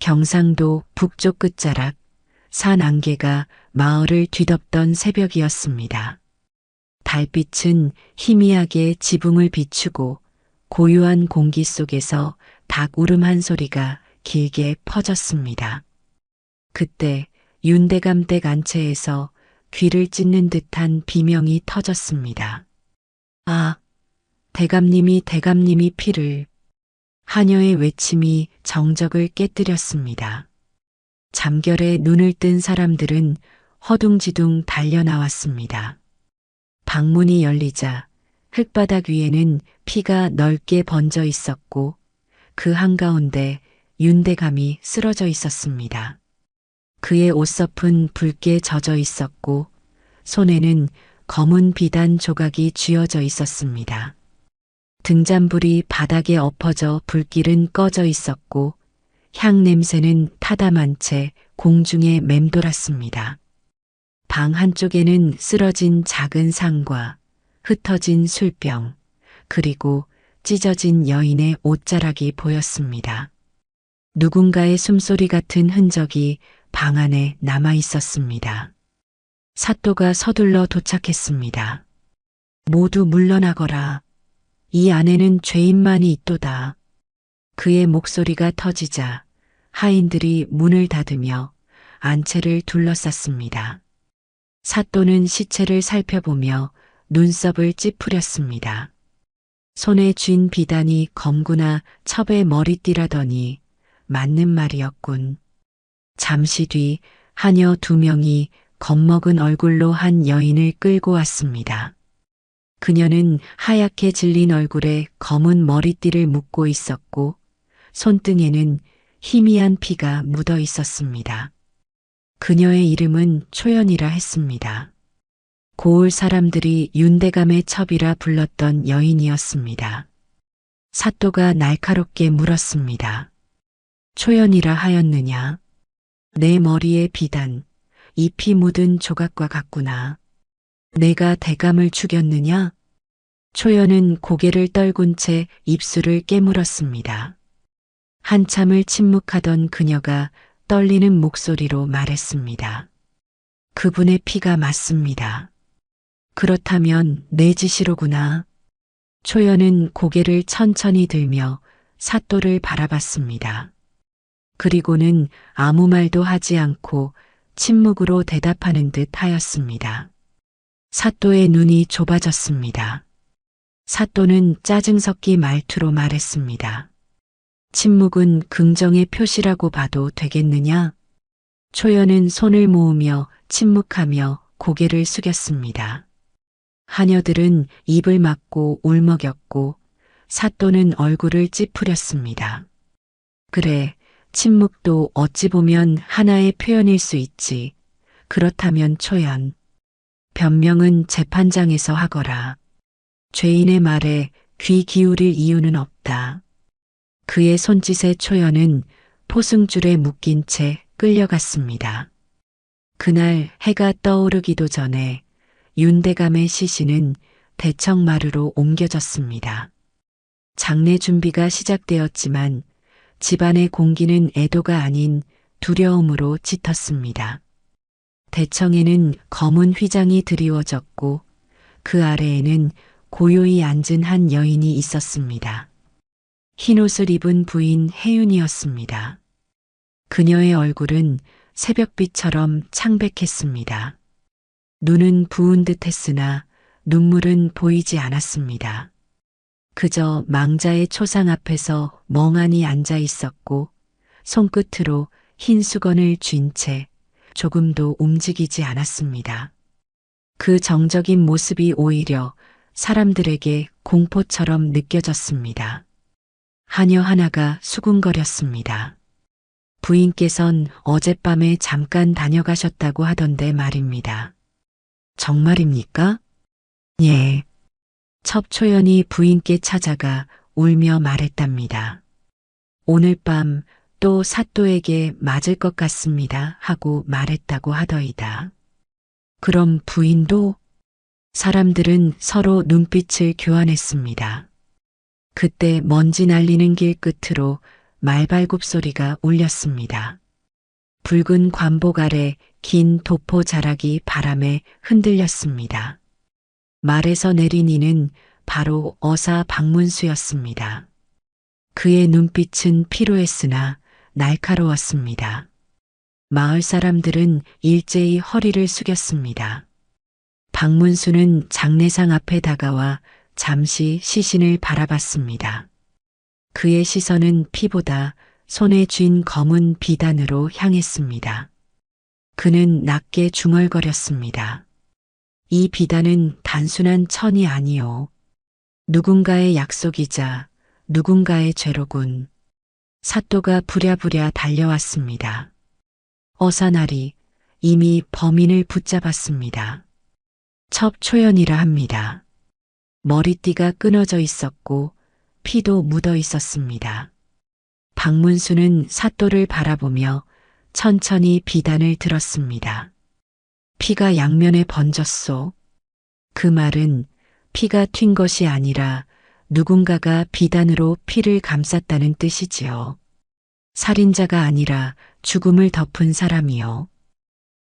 경상도 북쪽 끝자락 산 안개가 마을을 뒤덮던 새벽이었습니다. 달빛은 희미하게 지붕을 비추고 고요한 공기 속에서 닭 울음 한 소리가 길게 퍼졌습니다. 그때 윤대감 댁 안채에서 귀를 찢는 듯한 비명이 터졌습니다. 아, 대감님이 피를. 하녀의 외침이 정적을 깨뜨렸습니다. 잠결에 눈을 뜬 사람들은 허둥지둥 달려나왔습니다. 방문이 열리자 흙바닥 위에는 피가 넓게 번져 있었고 그 한가운데 윤대감이 쓰러져 있었습니다. 그의 옷서픈 붉게 젖어 있었고 손에는 검은 비단 조각이 쥐어져 있었습니다. 등잔불이 바닥에 엎어져 불길은 꺼져 있었고 향 냄새는 타담한 채 공중에 맴돌았습니다. 방 한쪽에는 쓰러진 작은 상과 흩어진 술병, 그리고 찢어진 여인의 옷자락이 보였습니다. 누군가의 숨소리 같은 흔적이 방 안에 남아 있었습니다. 사또가 서둘러 도착했습니다. 모두 물러나거라. 이 안에는 죄인만이 있도다. 그의 목소리가 터지자 하인들이 문을 닫으며 안채를 둘러쌌습니다. 사또는 시체를 살펴보며 눈썹을 찌푸렸습니다. 손에 쥔 비단이 검구나 첩의 머리띠라더니 맞는 말이었군. 잠시 뒤 하녀 2명이 겁먹은 얼굴로 한 여인을 끌고 왔습니다. 그녀는 하얗게 질린 얼굴에 검은 머리띠를 묶고 있었고 손등에는 희미한 피가 묻어 있었습니다. 그녀의 이름은 초연이라 했습니다. 고을 사람들이 윤대감의 첩이라 불렀던 여인이었습니다. 사또가 날카롭게 물었습니다. 초연이라 하였느냐? 내 머리에 비단, 잎이 묻은 조각과 같구나. 내가 대감을 죽였느냐? 초연은 고개를 떨군 채 입술을 깨물었습니다. 한참을 침묵하던 그녀가 떨리는 목소리로 말했습니다. 그분의 피가 맞습니다. 그렇다면 내 짓이로구나. 초연은 고개를 천천히 들며 사또를 바라봤습니다. 그리고는 아무 말도 하지 않고 침묵으로 대답하는 듯 하였습니다. 사또의 눈이 좁아졌습니다. 사또는 짜증 섞인 말투로 말했습니다. 침묵은 긍정의 표시라고 봐도 되겠느냐? 초연은 손을 모으며 침묵하며 고개를 숙였습니다. 하녀들은 입을 막고 울먹였고 사또는 얼굴을 찌푸렸습니다. 그래, 침묵도 어찌 보면 하나의 표현일 수 있지. 그렇다면 초연, 변명은 재판장에서 하거라. 죄인의 말에 귀 기울일 이유는 없다. 그의 손짓에 초연은 포승줄에 묶인 채 끌려갔습니다. 그날 해가 떠오르기도 전에 윤대감의 시신은 대청마루로 옮겨졌습니다. 장례 준비가 시작되었지만 집안의 공기는 애도가 아닌 두려움으로 짙었습니다. 대청에는 검은 휘장이 드리워졌고 그 아래에는 고요히 앉은 한 여인이 있었습니다. 흰옷을 입은 부인 혜윤이었습니다. 그녀의 얼굴은 새벽빛처럼 창백했습니다. 눈은 부은 듯 했으나 눈물은 보이지 않았습니다. 그저 망자의 초상 앞에서 멍하니 앉아 있었고 손끝으로 흰 수건을 쥔 채 조금도 움직이지 않았습니다. 그 정적인 모습이 오히려 사람들에게 공포처럼 느껴졌습니다. 하녀 하나가 수군거렸습니다. 부인께선 어젯밤에 잠깐 다녀가셨다고 하던데 말입니다. 정말입니까? 예. 첩초연이 부인께 찾아가 울며 말했답니다. 오늘 밤 또 사또에게 맞을 것 같습니다 하고 말했다고 하더이다. 그럼 부인도? 사람들은 서로 눈빛을 교환했습니다. 그때 먼지 날리는 길 끝으로 말발굽 소리가 울렸습니다. 붉은 관복 아래 긴 도포 자락이 바람에 흔들렸습니다. 말에서 내린 이는 바로 어사 박문수였습니다. 그의 눈빛은 피로했으나 날카로웠습니다. 마을 사람들은 일제히 허리를 숙였습니다. 박문수는 장례상 앞에 다가와 잠시 시신을 바라봤습니다. 그의 시선은 피보다 손에 쥔 검은 비단으로 향했습니다. 그는 낮게 중얼거렸습니다. 이 비단은 단순한 천이 아니요. 누군가의 약속이자 누군가의 죄로군. 사또가 부랴부랴 달려왔습니다. 어사날이 이미 범인을 붙잡았습니다. 첩초연이라 합니다. 머리띠가 끊어져 있었고 피도 묻어 있었습니다. 박문수는 사또를 바라보며 천천히 비단을 들었습니다. 피가 양면에 번졌소. 그 말은 피가 튄 것이 아니라 누군가가 비단으로 피를 감쌌다는 뜻이지요. 살인자가 아니라 죽음을 덮은 사람이요.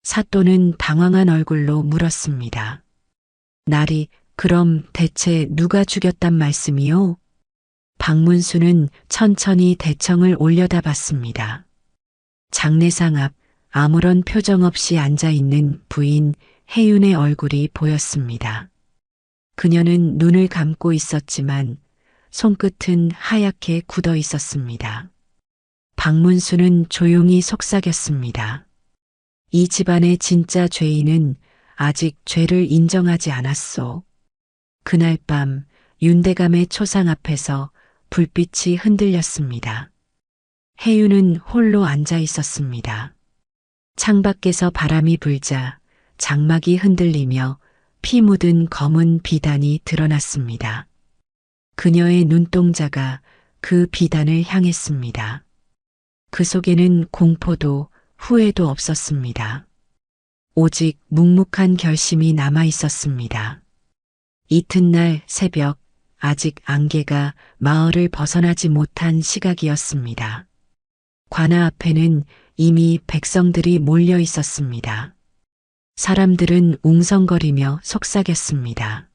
사또는 당황한 얼굴로 물었습니다. 날이 그럼 대체 누가 죽였단 말씀이요? 박문수는 천천히 대청을 올려다봤습니다. 장례상 앞 아무런 표정 없이 앉아있는 부인 혜윤의 얼굴이 보였습니다. 그녀는 눈을 감고 있었지만 손끝은 하얗게 굳어 있었습니다. 박문수는 조용히 속삭였습니다. 이 집안의 진짜 죄인은 아직 죄를 인정하지 않았소. 그날 밤 윤대감의 초상 앞에서 불빛이 흔들렸습니다. 혜윤은 홀로 앉아 있었습니다. 창밖에서 바람이 불자 장막이 흔들리며 피 묻은 검은 비단이 드러났습니다. 그녀의 눈동자가 그 비단을 향했습니다. 그 속에는 공포도 후회도 없었습니다. 오직 묵묵한 결심이 남아 있었습니다. 이튿날 새벽 아직 안개가 마을을 벗어나지 못한 시각이었습니다. 관아 앞에는 이미 백성들이 몰려 있었습니다. 사람들은 웅성거리며 속삭였습니다.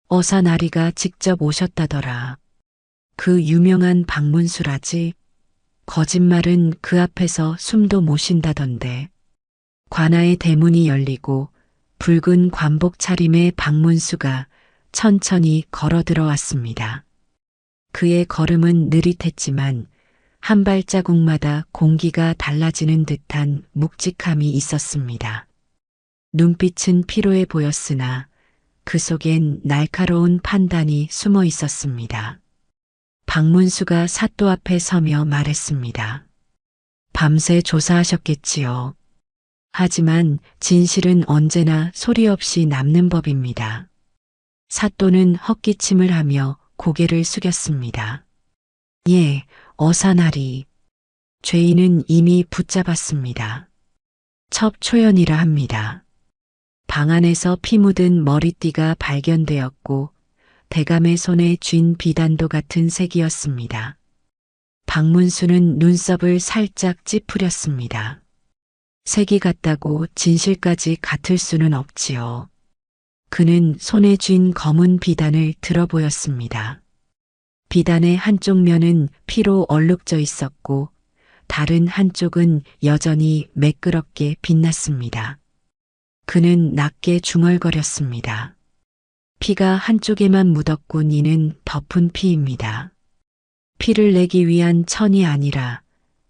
어사나리가 직접 오셨다더라. 그 유명한 박문수라지. 거짓말은 그 앞에서 숨도 못 쉰다던데. 관아의 대문이 열리고 붉은 관복 차림의 박문수가 천천히 걸어 들어왔습니다. 그의 걸음은 느릿했지만 한 발자국마다 공기가 달라지는 듯한 묵직함이 있었습니다. 눈빛은 피로해 보였으나 그 속엔 날카로운 판단이 숨어 있었습니다. 박문수가 사또 앞에 서며 말했습니다. 밤새 조사하셨겠지요. 하지만 진실은 언제나 소리 없이 남는 법입니다. 사또는 헛기침을 하며 고개를 숙였습니다. 예, 어사나리. 죄인은 이미 붙잡았습니다. 첩초연이라 합니다. 방 안에서 피 묻은 머리띠가 발견되었고 대감의 손에 쥔 비단도 같은 색이었습니다. 박문수는 눈썹을 살짝 찌푸렸습니다. 색이 같다고 진실까지 같을 수는 없지요. 그는 손에 쥔 검은 비단을 들어 보였습니다. 비단의 한쪽 면은 피로 얼룩져 있었고 다른 한쪽은 여전히 매끄럽게 빛났습니다. 그는 낮게 중얼거렸습니다. 피가 한쪽에만 묻었군. 이는 덮은 피입니다. 피를 내기 위한 천이 아니라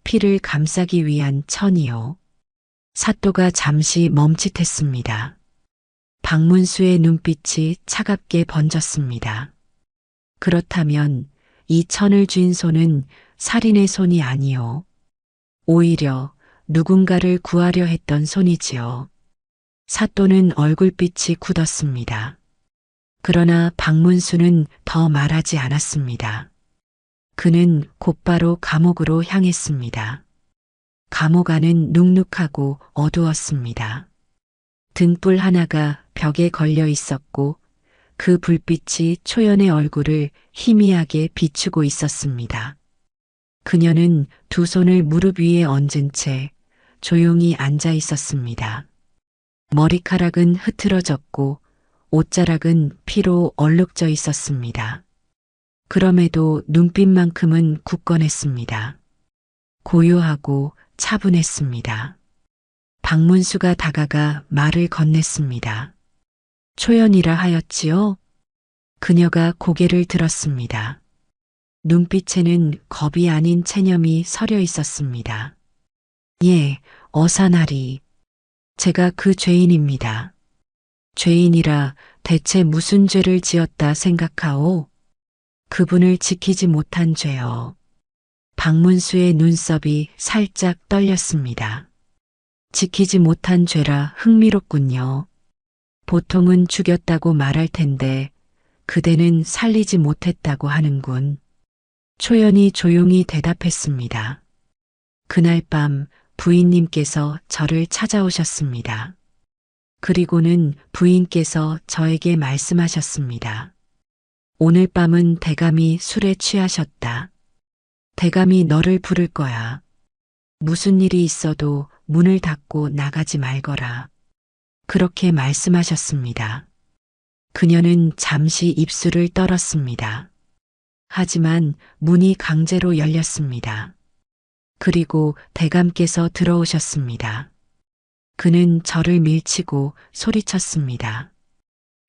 피를 감싸기 위한 천이요. 사또가 잠시 멈칫했습니다. 박문수의 눈빛이 차갑게 번졌습니다. 그렇다면 이 천을 쥔 손은 살인의 손이 아니요. 오히려 누군가를 구하려 했던 손이지요. 사또는 얼굴빛이 굳었습니다. 그러나 박문수는 더 말하지 않았습니다. 그는 곧바로 감옥으로 향했습니다. 감옥 안은 눅눅하고 어두웠습니다. 등불 하나가 벽에 걸려 있었고 그 불빛이 초연의 얼굴을 희미하게 비추고 있었습니다. 그녀는 두 손을 무릎 위에 얹은 채 조용히 앉아 있었습니다. 머리카락은 흐트러졌고 옷자락은 피로 얼룩져 있었습니다. 그럼에도 눈빛만큼은 굳건했습니다. 고요하고 차분했습니다. 박문수가 다가가 말을 건넸습니다. 초연이라 하였지요? 그녀가 고개를 들었습니다. 눈빛에는 겁이 아닌 체념이 서려 있었습니다. 예, 어사나리. 제가 그 죄인입니다. 죄인이라 대체 무슨 죄를 지었다 생각하오? 그분을 지키지 못한 죄요. 박문수의 눈썹이 살짝 떨렸습니다. 지키지 못한 죄라 흥미롭군요. 보통은 죽였다고 말할 텐데 그대는 살리지 못했다고 하는군. 초연이 조용히 대답했습니다. 그날 밤 부인님께서 저를 찾아오셨습니다. 그리고는 부인께서 저에게 말씀하셨습니다. 오늘 밤은 대감이 술에 취하셨다. 대감이 너를 부를 거야. 무슨 일이 있어도 문을 닫고 나가지 말거라. 그렇게 말씀하셨습니다. 그녀는 잠시 입술을 떨었습니다. 하지만 문이 강제로 열렸습니다. 그리고 대감께서 들어오셨습니다. 그는 저를 밀치고 소리쳤습니다.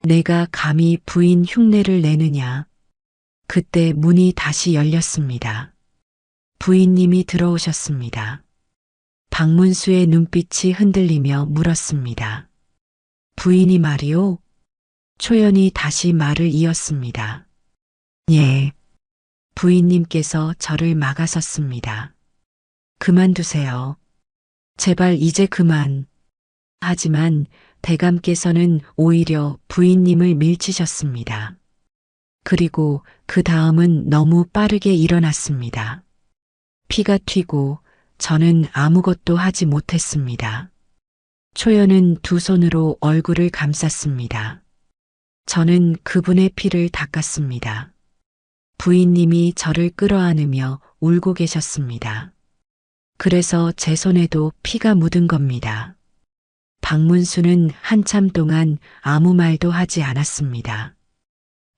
내가 감히 부인 흉내를 내느냐. 그때 문이 다시 열렸습니다. 부인님이 들어오셨습니다. 박문수의 눈빛이 흔들리며 물었습니다. 부인이 말이오? 초연이 다시 말을 이었습니다. 예. 부인님께서 저를 막아섰습니다. 그만두세요. 제발 이제 그만. 하지만 대감께서는 오히려 부인님을 밀치셨습니다. 그리고 그 다음은 너무 빠르게 일어났습니다. 피가 튀고 저는 아무것도 하지 못했습니다. 초연은 두 손으로 얼굴을 감쌌습니다. 저는 그분의 피를 닦았습니다. 부인님이 저를 끌어안으며 울고 계셨습니다. 그래서 제 손에도 피가 묻은 겁니다. 박문수는 한참 동안 아무 말도 하지 않았습니다.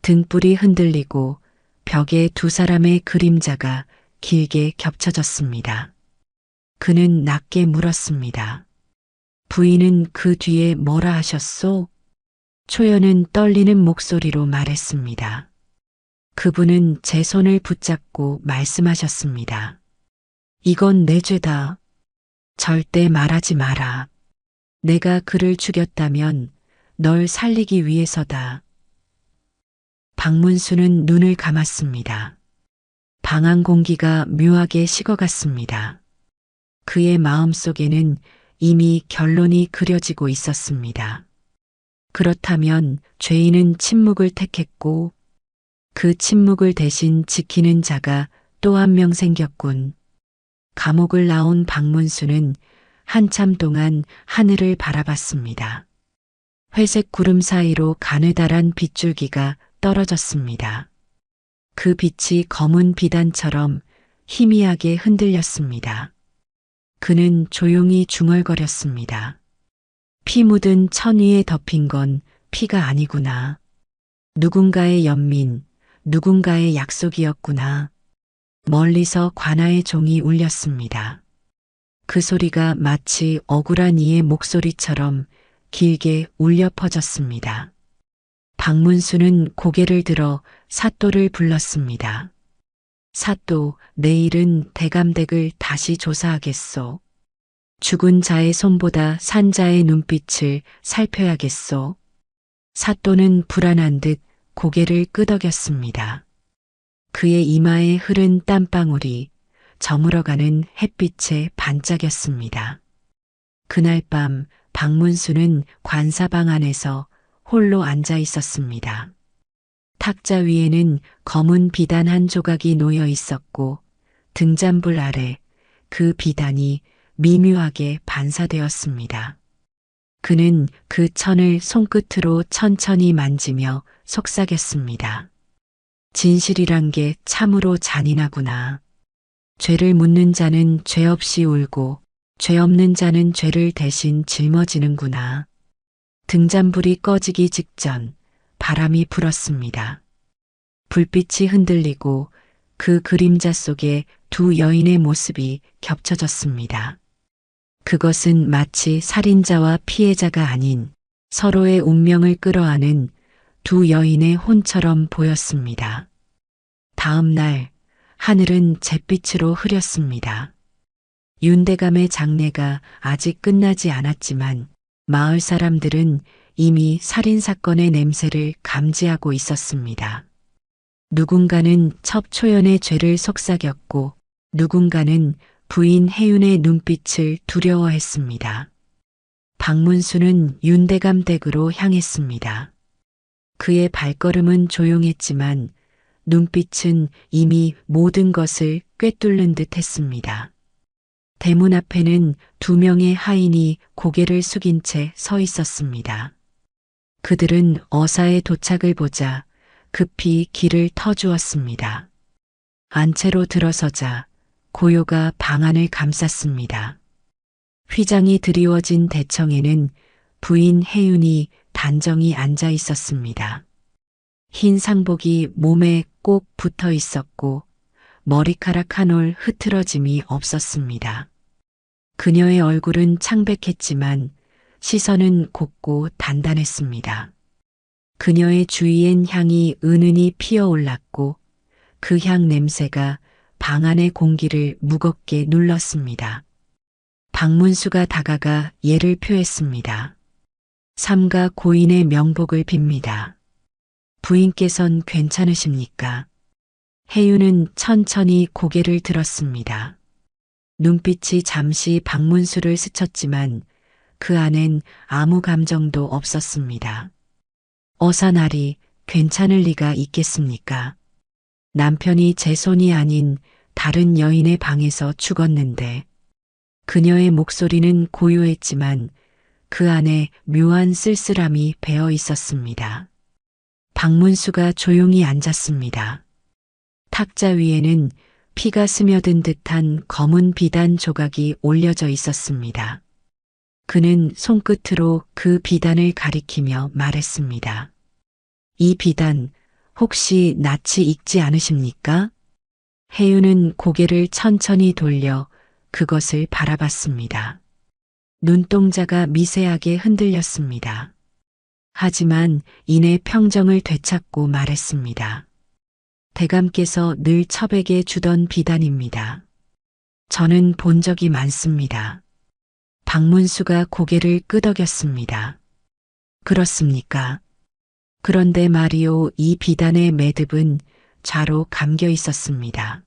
등불이 흔들리고 벽에 두 사람의 그림자가 길게 겹쳐졌습니다. 그는 낮게 물었습니다. 부인은 그 뒤에 뭐라 하셨소? 초연은 떨리는 목소리로 말했습니다. 그분은 제 손을 붙잡고 말씀하셨습니다. 이건 내 죄다. 절대 말하지 마라. 내가 그를 죽였다면 널 살리기 위해서다. 박문수는 눈을 감았습니다. 방 안 공기가 묘하게 식어갔습니다. 그의 마음속에는 이미 결론이 그려지고 있었습니다. 그렇다면 죄인은 침묵을 택했고 그 침묵을 대신 지키는 자가 또 한 명 생겼군. 감옥을 나온 박문수는 한참 동안 하늘을 바라봤습니다. 회색 구름 사이로 가느다란 빗줄기가 떨어졌습니다. 그 빛이 검은 비단처럼 희미하게 흔들렸습니다. 그는 조용히 중얼거렸습니다. 피 묻은 천 위에 덮인 건 피가 아니구나. 누군가의 연민, 누군가의 약속이었구나. 멀리서 관아의 종이 울렸습니다. 그 소리가 마치 억울한 이의 목소리처럼 길게 울려 퍼졌습니다. 박문수는 고개를 들어 사또를 불렀습니다. 사또, 내일은 대감댁을 다시 조사하겠소. 죽은 자의 손보다 산 자의 눈빛을 살펴야겠소. 사또는 불안한 듯 고개를 끄덕였습니다. 그의 이마에 흐른 땀방울이 저물어가는 햇빛에 반짝였습니다. 그날 밤 박문수는 관사방 안에서 홀로 앉아 있었습니다. 탁자 위에는 검은 비단 한 조각이 놓여 있었고 등잔불 아래 그 비단이 미묘하게 반사되었습니다. 그는 그 천을 손끝으로 천천히 만지며 속삭였습니다. 진실이란 게 참으로 잔인하구나. 죄를 묻는 자는 죄 없이 울고 죄 없는 자는 죄를 대신 짊어지는구나. 등잔불이 꺼지기 직전 바람이 불었습니다. 불빛이 흔들리고 그 그림자 속에 두 여인의 모습이 겹쳐졌습니다. 그것은 마치 살인자와 피해자가 아닌 서로의 운명을 끌어안은 두 여인의 혼처럼 보였습니다. 다음 날 하늘은 잿빛으로 흐렸습니다. 윤대감의 장례가 아직 끝나지 않았지만 마을 사람들은 이미 살인사건의 냄새를 감지하고 있었습니다. 누군가는 첩초연의 죄를 속삭였고 누군가는 부인 혜윤의 눈빛을 두려워했습니다. 박문수는 윤대감 댁으로 향했습니다. 그의 발걸음은 조용했지만 눈빛은 이미 모든 것을 꿰뚫는 듯 했습니다. 대문 앞에는 두 명의 하인이 고개를 숙인 채 서 있었습니다. 그들은 어사의 도착을 보자 급히 길을 터주었습니다. 안채로 들어서자 고요가 방 안을 감쌌습니다. 휘장이 드리워진 대청에는 부인 혜윤이 단정히 앉아 있었습니다. 흰 상복이 몸에 꼭 붙어 있었고 머리카락 한 올 흐트러짐이 없었습니다. 그녀의 얼굴은 창백했지만 시선은 곱고 단단했습니다. 그녀의 주위엔 향이 은은히 피어올랐고 그 향 냄새가 방 안의 공기를 무겁게 눌렀습니다. 박문수가 다가가 예를 표했습니다. 삼가 고인의 명복을 빕니다. 부인께선 괜찮으십니까? 혜윤은 천천히 고개를 들었습니다. 눈빛이 잠시 박문수를 스쳤지만 그 안엔 아무 감정도 없었습니다. 어사날이 괜찮을 리가 있겠습니까? 남편이 제 손이 아닌 다른 여인의 방에서 죽었는데 그녀의 목소리는 고요했지만 그 안에 묘한 쓸쓸함이 배어 있었습니다. 박문수가 조용히 앉았습니다. 탁자 위에는 피가 스며든 듯한 검은 비단 조각이 올려져 있었습니다. 그는 손끝으로 그 비단을 가리키며 말했습니다. 이 비단 혹시 낯이 익지 않으십니까? 혜윤은 고개를 천천히 돌려 그것을 바라봤습니다. 눈동자가 미세하게 흔들렸습니다. 하지만 이내 평정을 되찾고 말했습니다. 대감께서 늘 첩에게 주던 비단입니다. 저는 본 적이 많습니다. 박문수가 고개를 끄덕였습니다. 그렇습니까? 그런데 말이오, 이 비단의 매듭은 좌로 감겨 있었습니다.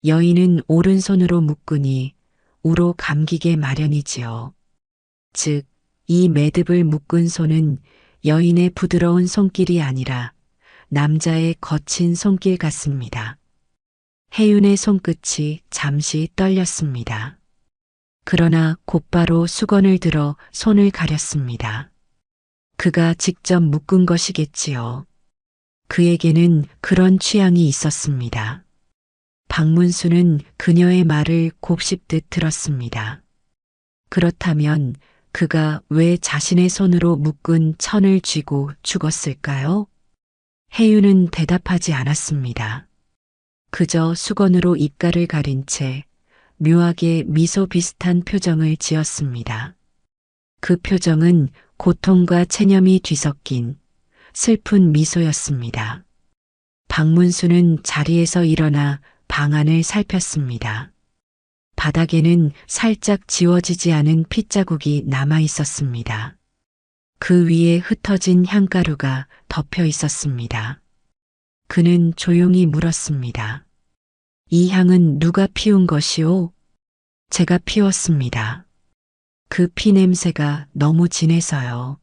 여인은 오른손으로 묶으니 우로 감기게 마련이지요. 즉, 이 매듭을 묶은 손은 여인의 부드러운 손길이 아니라 남자의 거친 손길 같습니다. 혜윤의 손끝이 잠시 떨렸습니다. 그러나 곧바로 수건을 들어 손을 가렸습니다. 그가 직접 묶은 것이겠지요. 그에게는 그런 취향이 있었습니다. 박문수는 그녀의 말을 곱씹듯 들었습니다. 그렇다면 그가 왜 자신의 손으로 묶은 천을 쥐고 죽었을까요? 혜윤은 대답하지 않았습니다. 그저 수건으로 입가를 가린 채 묘하게 미소 비슷한 표정을 지었습니다. 그 표정은 고통과 체념이 뒤섞인 슬픈 미소였습니다. 박문수는 자리에서 일어나 방 안을 살폈습니다. 바닥에는 살짝 지워지지 않은 핏자국이 남아 있었습니다. 그 위에 흩어진 향가루가 덮여 있었습니다. 그는 조용히 물었습니다. 이 향은 누가 피운 것이오? 제가 피웠습니다. 그 피 냄새가 너무 진해서요.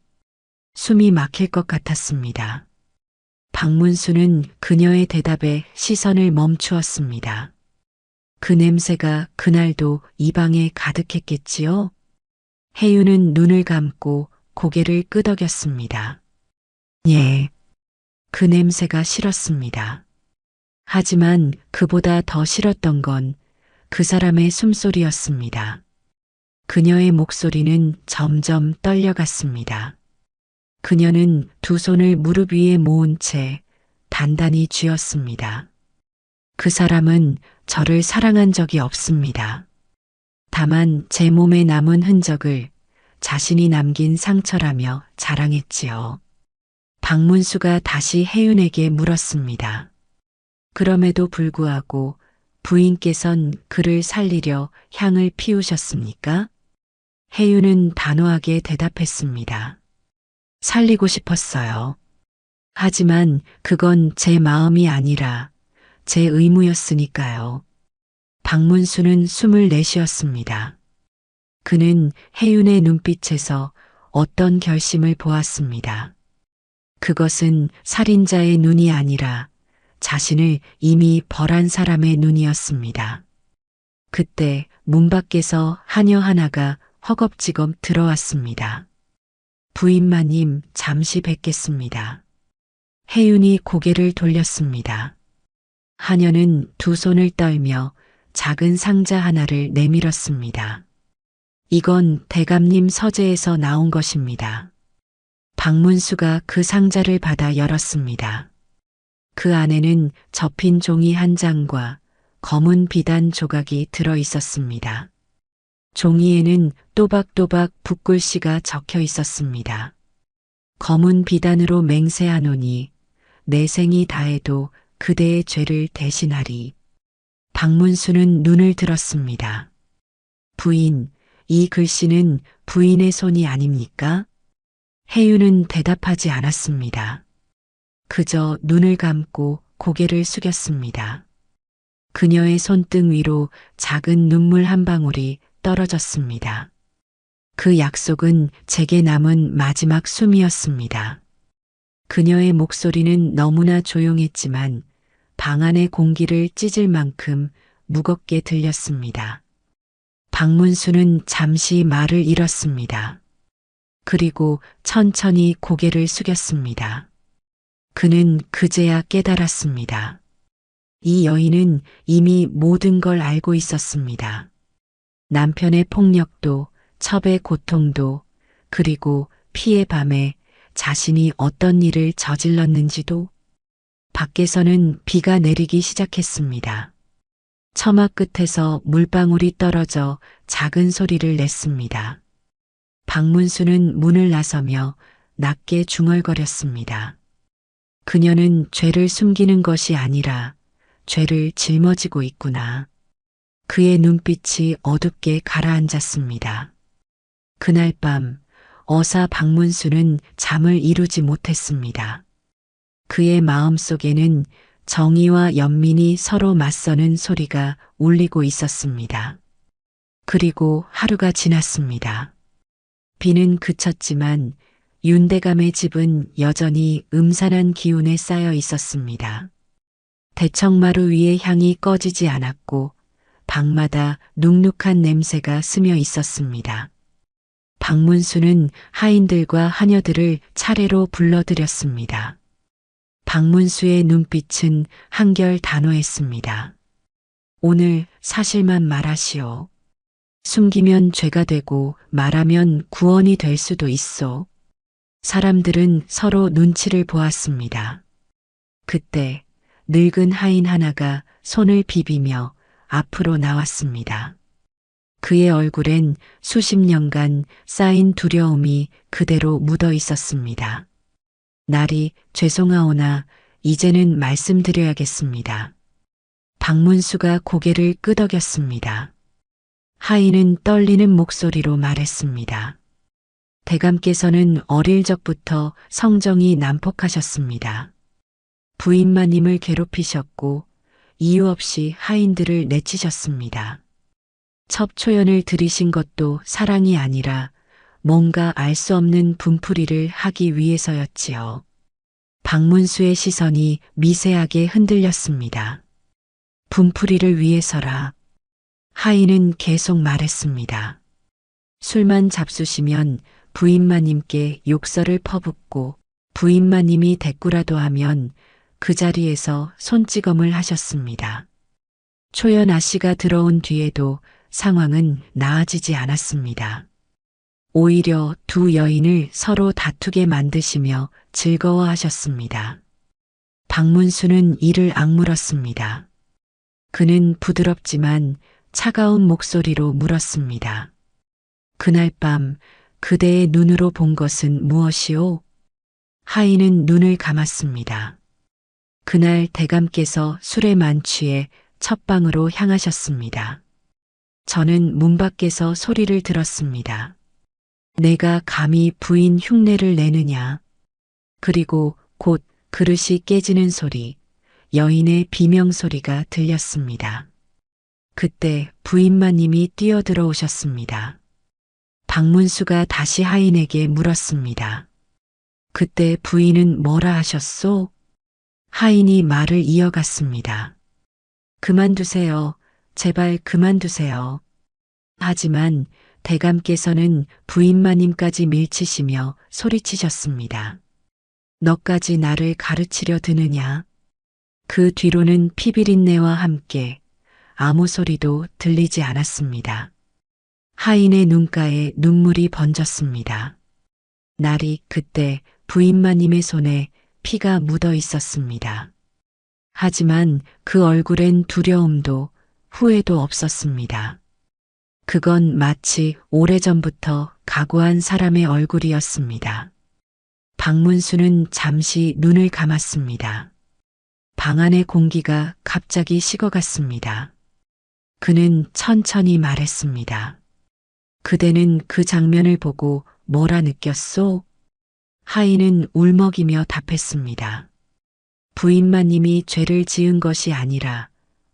숨이 막힐 것 같았습니다. 박문수는 그녀의 대답에 시선을 멈추었습니다. 그 냄새가 그날도 이 방에 가득했겠지요? 혜윤은 눈을 감고 고개를 끄덕였습니다. 예, 그 냄새가 싫었습니다. 하지만 그보다 더 싫었던 건 그 사람의 숨소리였습니다. 그녀의 목소리는 점점 떨려갔습니다. 그녀는 두 손을 무릎 위에 모은 채 단단히 쥐었습니다. 그 사람은 저를 사랑한 적이 없습니다. 다만 제 몸에 남은 흔적을 자신이 남긴 상처라며 자랑했지요. 박문수가 다시 혜윤에게 물었습니다. 그럼에도 불구하고 부인께선 그를 살리려 향을 피우셨습니까? 혜윤은 단호하게 대답했습니다. 살리고 싶었어요. 하지만 그건 제 마음이 아니라 제 의무였으니까요. 박문수는 숨을 내쉬었습니다. 그는 혜윤의 눈빛에서 어떤 결심을 보았습니다. 그것은 살인자의 눈이 아니라 자신을 이미 벌한 사람의 눈이었습니다. 그때 문 밖에서 하녀 하나가 허겁지겁 들어왔습니다. 부인마님, 잠시 뵙겠습니다. 혜윤이 고개를 돌렸습니다. 하녀는 두 손을 떨며 작은 상자 하나를 내밀었습니다. 이건 대감님 서재에서 나온 것입니다. 박문수가 그 상자를 받아 열었습니다. 그 안에는 접힌 종이 한 장과 검은 비단 조각이 들어 있었습니다. 종이에는 또박또박 붓글씨가 적혀 있었습니다. 검은 비단으로 맹세하노니 내 생이 다해도 그대의 죄를 대신하리. 박문수는 눈을 들었습니다. 부인, 이 글씨는 부인의 손이 아닙니까? 혜윤은 대답하지 않았습니다. 그저 눈을 감고 고개를 숙였습니다. 그녀의 손등 위로 작은 눈물 한 방울이 떨어졌습니다. 그 약속은 제게 남은 마지막 숨이었습니다. 그녀의 목소리는 너무나 조용했지만 방 안의 공기를 찢을 만큼 무겁게 들렸습니다. 박문수는 잠시 말을 잃었습니다. 그리고 천천히 고개를 숙였습니다. 그는 그제야 깨달았습니다. 이 여인은 이미 모든 걸 알고 있었습니다. 남편의 폭력도, 첩의 고통도, 그리고 피의 밤에 자신이 어떤 일을 저질렀는지도. 밖에서는 비가 내리기 시작했습니다. 처마 끝에서 물방울이 떨어져 작은 소리를 냈습니다. 박문수는 문을 나서며 낮게 중얼거렸습니다. 그녀는 죄를 숨기는 것이 아니라 죄를 짊어지고 있구나. 그의 눈빛이 어둡게 가라앉았습니다. 그날 밤 어사 박문수는 잠을 이루지 못했습니다. 그의 마음속에는 정의와 연민이 서로 맞서는 소리가 울리고 있었습니다. 그리고 하루가 지났습니다. 비는 그쳤지만 윤대감의 집은 여전히 음산한 기운에 쌓여 있었습니다. 대청마루 위의 향이 꺼지지 않았고 방마다 눅눅한 냄새가 스며 있었습니다. 박문수는 하인들과 하녀들을 차례로 불러들였습니다. 박문수의 눈빛은 한결 단호했습니다. 오늘 사실만 말하시오. 숨기면 죄가 되고 말하면 구원이 될 수도 있어. 사람들은 서로 눈치를 보았습니다. 그때 늙은 하인 하나가 손을 비비며 앞으로 나왔습니다. 그의 얼굴엔 수십 년간 쌓인 두려움이 그대로 묻어 있었습니다. 날이 죄송하오나 이제는 말씀드려야겠습니다. 박문수가 고개를 끄덕였습니다. 하인은 떨리는 목소리로 말했습니다. 대감께서는 어릴 적부터 성정이 난폭하셨습니다. 부인마님을 괴롭히셨고 이유 없이 하인들을 내치셨습니다. 첩초연을 들이신 것도 사랑이 아니라 뭔가 알 수 없는 분풀이를 하기 위해서였지요. 박문수의 시선이 미세하게 흔들렸습니다. 분풀이를 위해서라. 하인은 계속 말했습니다. 술만 잡수시면 부인마님께 욕설을 퍼붓고 부인마님이 대꾸라도 하면 그 자리에서 손찌검을 하셨습니다. 초연아 씨가 들어온 뒤에도 상황은 나아지지 않았습니다. 오히려 두 여인을 서로 다투게 만드시며 즐거워하셨습니다. 박문수는 이를 악물었습니다. 그는 부드럽지만 차가운 목소리로 물었습니다. 그날 밤 그대의 눈으로 본 것은 무엇이오? 하인은 눈을 감았습니다. 그날 대감께서 술에 만취해 첫방으로 향하셨습니다. 저는 문 밖에서 소리를 들었습니다. 내가 감히 부인 흉내를 내느냐. 그리고 곧 그릇이 깨지는 소리, 여인의 비명소리가 들렸습니다. 그때 부인마님이 뛰어들어오셨습니다. 박문수가 다시 하인에게 물었습니다. 그때 부인은 뭐라 하셨소? 하인이 말을 이어갔습니다. 그만두세요. 제발 그만두세요. 하지만 대감께서는 부인마님까지 밀치시며 소리치셨습니다. 너까지 나를 가르치려 드느냐? 그 뒤로는 피비린내와 함께 아무 소리도 들리지 않았습니다. 하인의 눈가에 눈물이 번졌습니다. 날이 그때 부인마님의 손에 피가 묻어 있었습니다. 하지만 그 얼굴엔 두려움도 후회도 없었습니다. 그건 마치 오래전부터 각오한 사람의 얼굴이었습니다. 박문수는 잠시 눈을 감았습니다. 방 안의 공기가 갑자기 식어갔습니다. 그는 천천히 말했습니다. 그대는 그 장면을 보고 뭐라 느꼈소? 하인은 울먹이며 답했습니다. 부인마님이 죄를 지은 것이 아니라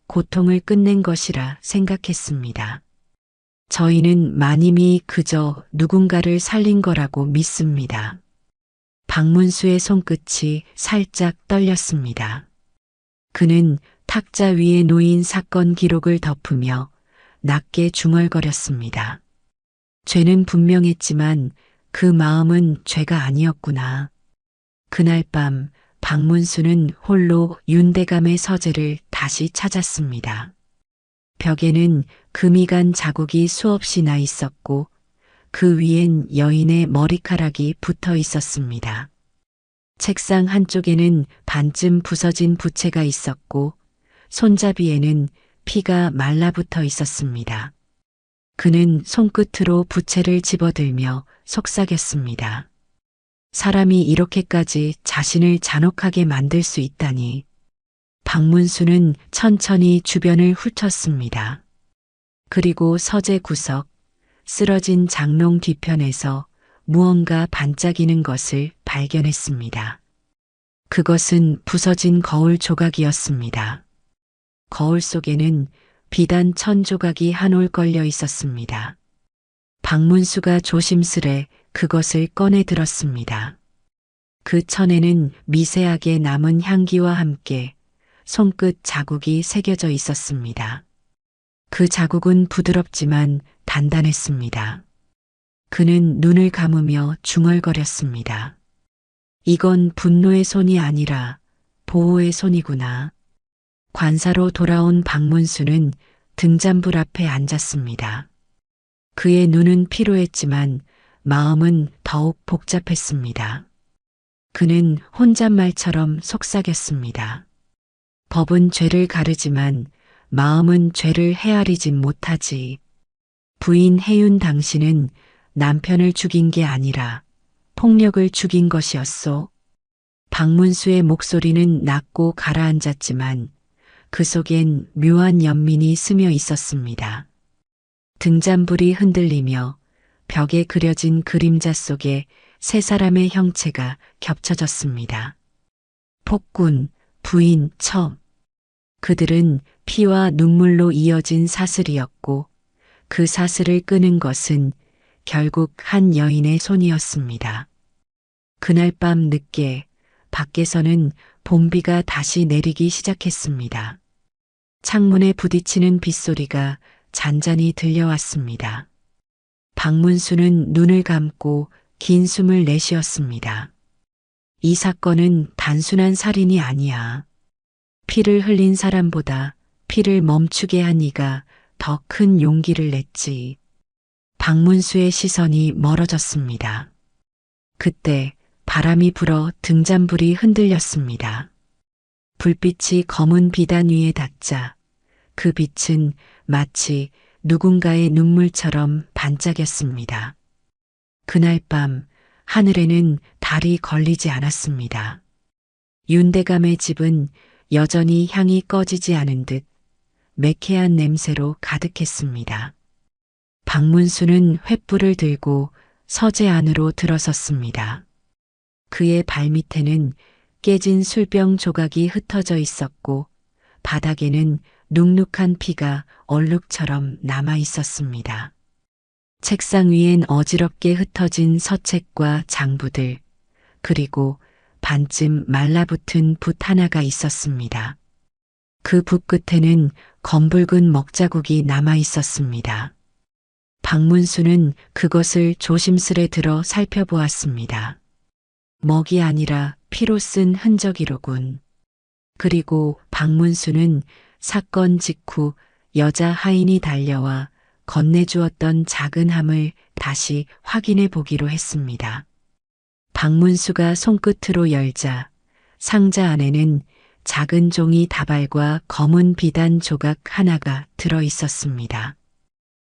고통을 끝낸 것이라 생각했습니다. 저희는 마님이 그저 누군가를 살린 거라고 믿습니다. 박문수의 손끝이 살짝 떨렸습니다. 그는 탁자 위에 놓인 사건 기록을 덮으며 낮게 중얼거렸습니다. 죄는 분명했지만 그 마음은 죄가 아니었구나. 그날 밤 박문수는 홀로 윤대감의 서재를 다시 찾았습니다. 벽에는 금이 간 자국이 수없이 나 있었고 그 위엔 여인의 머리카락이 붙어 있었습니다. 책상 한쪽에는 반쯤 부서진 부채가 있었고 손잡이에는 피가 말라붙어 있었습니다. 그는 손끝으로 부채를 집어들며 속삭였습니다. 사람이 이렇게까지 자신을 잔혹하게 만들 수 있다니. 박문수는 천천히 주변을 훑었습니다. 그리고 서재 구석, 쓰러진 장롱 뒤편에서 무언가 반짝이는 것을 발견했습니다. 그것은 부서진 거울 조각이었습니다. 거울 속에는 비단 1000조각이 한 올 걸려 있었습니다. 박문수가 조심스레 그것을 꺼내 들었습니다. 그 천에는 미세하게 남은 향기와 함께 손끝 자국이 새겨져 있었습니다. 그 자국은 부드럽지만 단단했습니다. 그는 눈을 감으며 중얼거렸습니다. 이건 분노의 손이 아니라 보호의 손이구나. 관사로 돌아온 박문수는 등잔불 앞에 앉았습니다. 그의 눈은 피로했지만 마음은 더욱 복잡했습니다. 그는 혼잣말처럼 속삭였습니다. 법은 죄를 가르지만 마음은 죄를 헤아리진 못하지. 부인 혜윤 당신은 남편을 죽인 게 아니라 폭력을 죽인 것이었소. 박문수의 목소리는 낮고 가라앉았지만 그 속엔 묘한 연민이 스며 있었습니다. 등잔불이 흔들리며 벽에 그려진 그림자 속에 세 사람의 형체가 겹쳐졌습니다. 폭군, 부인, 첨. 그들은 피와 눈물로 이어진 사슬이었고 그 사슬을 끄는 것은 결국 한 여인의 손이었습니다. 그날 밤 늦게 밖에서는 봄비가 다시 내리기 시작했습니다. 창문에 부딪히는 빗소리가 잔잔히 들려왔습니다. 박문수는 눈을 감고 긴 숨을 내쉬었습니다. 이 사건은 단순한 살인이 아니야. 피를 흘린 사람보다 피를 멈추게 한 이가 더 큰 용기를 냈지. 박문수의 시선이 멀어졌습니다. 그때 바람이 불어 등잔불이 흔들렸습니다. 불빛이 검은 비단 위에 닿자 그 빛은 마치 누군가의 눈물처럼 반짝였습니다. 그날 밤 하늘에는 달이 걸리지 않았습니다. 윤대감의 집은 여전히 향이 꺼지지 않은 듯 매캐한 냄새로 가득했습니다. 박문수는 횃불을 들고 서재 안으로 들어섰습니다. 그의 발밑에는 깨진 술병 조각이 흩어져 있었고 바닥에는 눅눅한 피가 얼룩처럼 남아 있었습니다. 책상 위엔 어지럽게 흩어진 서책과 장부들, 그리고 반쯤 말라붙은 붓 하나가 있었습니다. 그 붓 끝에는 검붉은 먹자국이 남아 있었습니다. 박문수는 그것을 조심스레 들어 살펴보았습니다. 먹이 아니라 피로 쓴 흔적이로군. 그리고 박문수는 사건 직후 여자 하인이 달려와 건네주었던 작은 함을 다시 확인해 보기로 했습니다. 박문수가 손끝으로 열자 상자 안에는 작은 종이 다발과 검은 비단 조각 하나가 들어 있었습니다.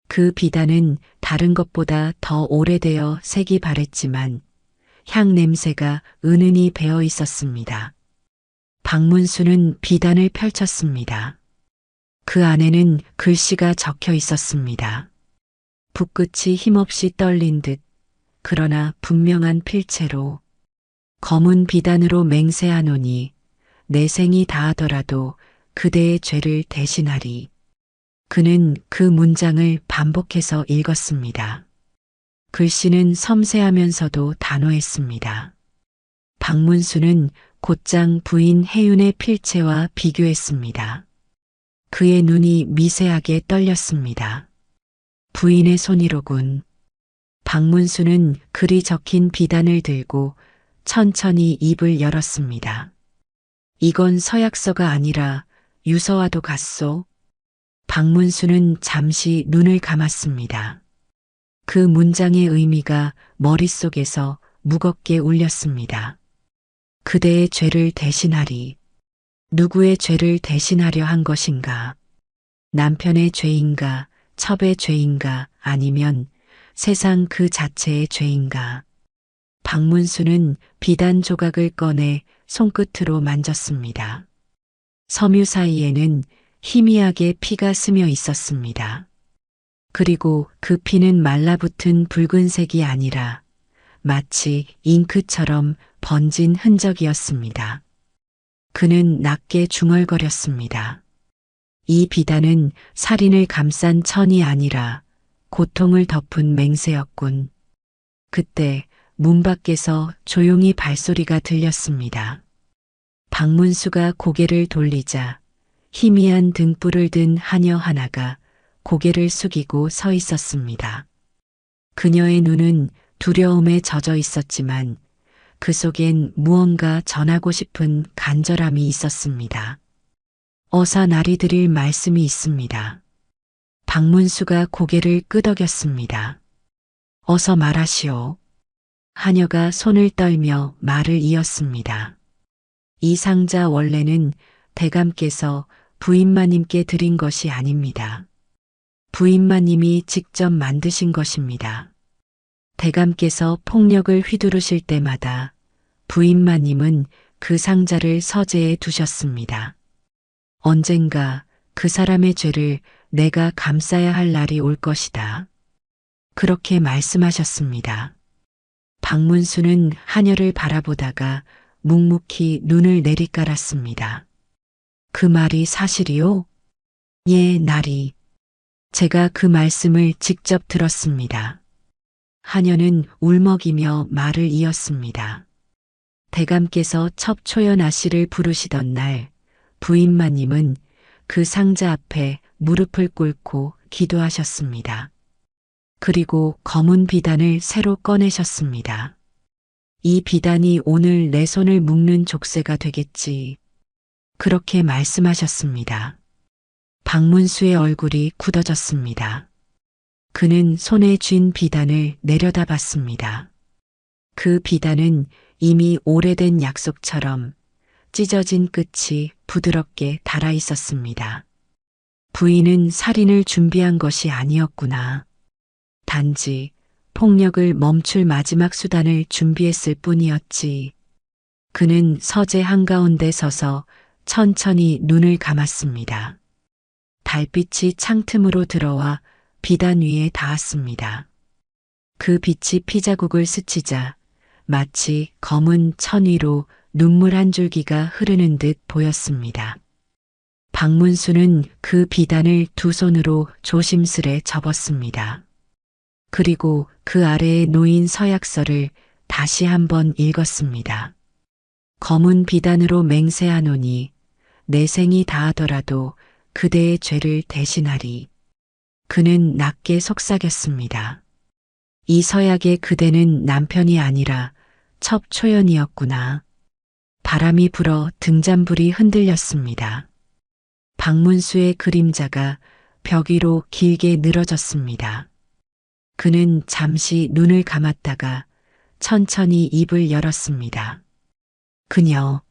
그 비단은 다른 것보다 더 오래되어 색이 바랬지만 향 냄새가 은은히 배어 있었습니다. 박문수는 비단을 펼쳤습니다. 그 안에는 글씨가 적혀 있었습니다. 붓끝이 힘없이 떨린 듯 그러나 분명한 필체로 검은 비단으로 맹세하노니 내 생이 다하더라도 그대의 죄를 대신하리. 그는 그 문장을 반복해서 읽었습니다. 글씨는 섬세하면서도 단호했습니다. 박문수는 곧장 부인 혜윤의 필체와 비교했습니다. 그의 눈이 미세하게 떨렸습니다. 부인의 손이로군. 박문수는 글이 적힌 비단을 들고 천천히 입을 열었습니다. 이건 서약서가 아니라 유서와도 같소. 박문수는 잠시 눈을 감았습니다. 그 문장의 의미가 머릿속에서 무겁게 울렸습니다. 그대의 죄를 대신하리. 누구의 죄를 대신하려 한 것인가? 남편의 죄인가, 첩의 죄인가, 아니면 세상 그 자체의 죄인가? 박문수는 비단 조각을 꺼내 손끝으로 만졌습니다. 섬유 사이에는 희미하게 피가 스며 있었습니다. 그리고 그 피는 말라붙은 붉은색이 아니라 마치 잉크처럼 번진 흔적이었습니다. 그는 낮게 중얼거렸습니다. 이 비단은 살인을 감싼 천이 아니라 고통을 덮은 맹세였군. 그때 문 밖에서 조용히 발소리가 들렸습니다. 박문수가 고개를 돌리자 희미한 등불을 든 하녀 하나가 고개를 숙이고 서 있었습니다. 그녀의 눈은 두려움에 젖어 있었지만 그 속엔 무언가 전하고 싶은 간절함이 있었습니다. 어사 날이 드릴 말씀이 있습니다. 박문수가 고개를 끄덕였습니다. 어서 말하시오. 하녀가 손을 떨며 말을 이었습니다. 이 상자 원래는 대감께서 부인마님께 드린 것이 아닙니다. 부인마님이 직접 만드신 것입니다. 대감께서 폭력을 휘두르실 때마다 부인마님은 그 상자를 서재에 두셨습니다. 언젠가 그 사람의 죄를 내가 감싸야 할 날이 올 것이다. 그렇게 말씀하셨습니다. 박문수는 하녀를 바라보다가 묵묵히 눈을 내리깔았습니다. 그 말이 사실이요? 예, 나리. 제가 그 말씀을 직접 들었습니다. 하녀는 울먹이며 말을 이었습니다. 대감께서 첩초연 아씨를 부르시던 날 부인마님은 그 상자 앞에 무릎을 꿇고 기도하셨습니다. 그리고 검은 비단을 새로 꺼내셨습니다. 이 비단이 오늘 내 손을 묶는 족쇄가 되겠지. 그렇게 말씀하셨습니다. 박문수의 얼굴이 굳어졌습니다. 그는 손에 쥔 비단을 내려다봤습니다. 그 비단은 이미 오래된 약속처럼 찢어진 끝이 부드럽게 달아 있었습니다. 부인은 살인을 준비한 것이 아니었구나. 단지 폭력을 멈출 마지막 수단을 준비했을 뿐이었지. 그는 서재 한가운데 서서 천천히 눈을 감았습니다. 달빛이 창틈으로 들어와 비단 위에 닿았습니다. 그 빛이 피자국을 스치자 마치 검은 천 위로 눈물 한 줄기가 흐르는 듯 보였습니다. 박문수는 그 비단을 두 손으로 조심스레 접었습니다. 그리고 그 아래에 놓인 서약서를 다시 한번 읽었습니다. 검은 비단으로 맹세하노니 내 생이 다하더라도 그대의 죄를 대신하리. 그는 낮게 속삭였습니다. 이 서약의 그대는 남편이 아니라 첩초연이었구나. 바람이 불어 등잔불이 흔들렸습니다. 박문수의 그림자가 벽 위로 길게 늘어졌습니다. 그는 잠시 눈을 감았다가 천천히 입을 열었습니다. 그녀,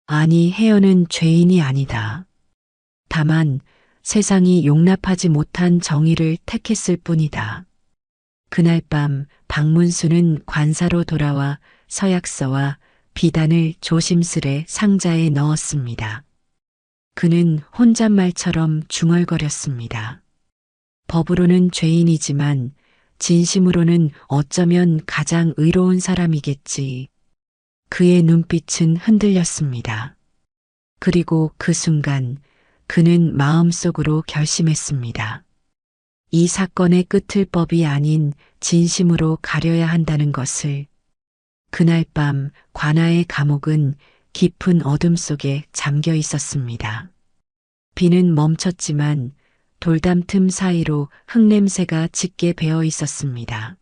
아니 혜연은 죄인이 아니다. 다만 세상이 용납하지 못한 정의를 택했을 뿐이다. 그날 밤 박문수는 관사로 돌아와 서약서와 비단을 조심스레 상자에 넣었습니다. 그는 혼잣말처럼 중얼거렸습니다. 법으로는 죄인이지만 진심으로는 어쩌면 가장 의로운 사람이겠지. 그의 눈빛은 흔들렸습니다. 그리고 그 순간 그는 마음속으로 결심했습니다. 이 사건의 끝을 법이 아닌 진심으로 가려야 한다는 것을. 그날 밤 관아의 감옥은 깊은 어둠 속에 잠겨 있었습니다. 비는 멈췄지만 돌담 틈 사이로 흙냄새가 짙게 배어 있었습니다.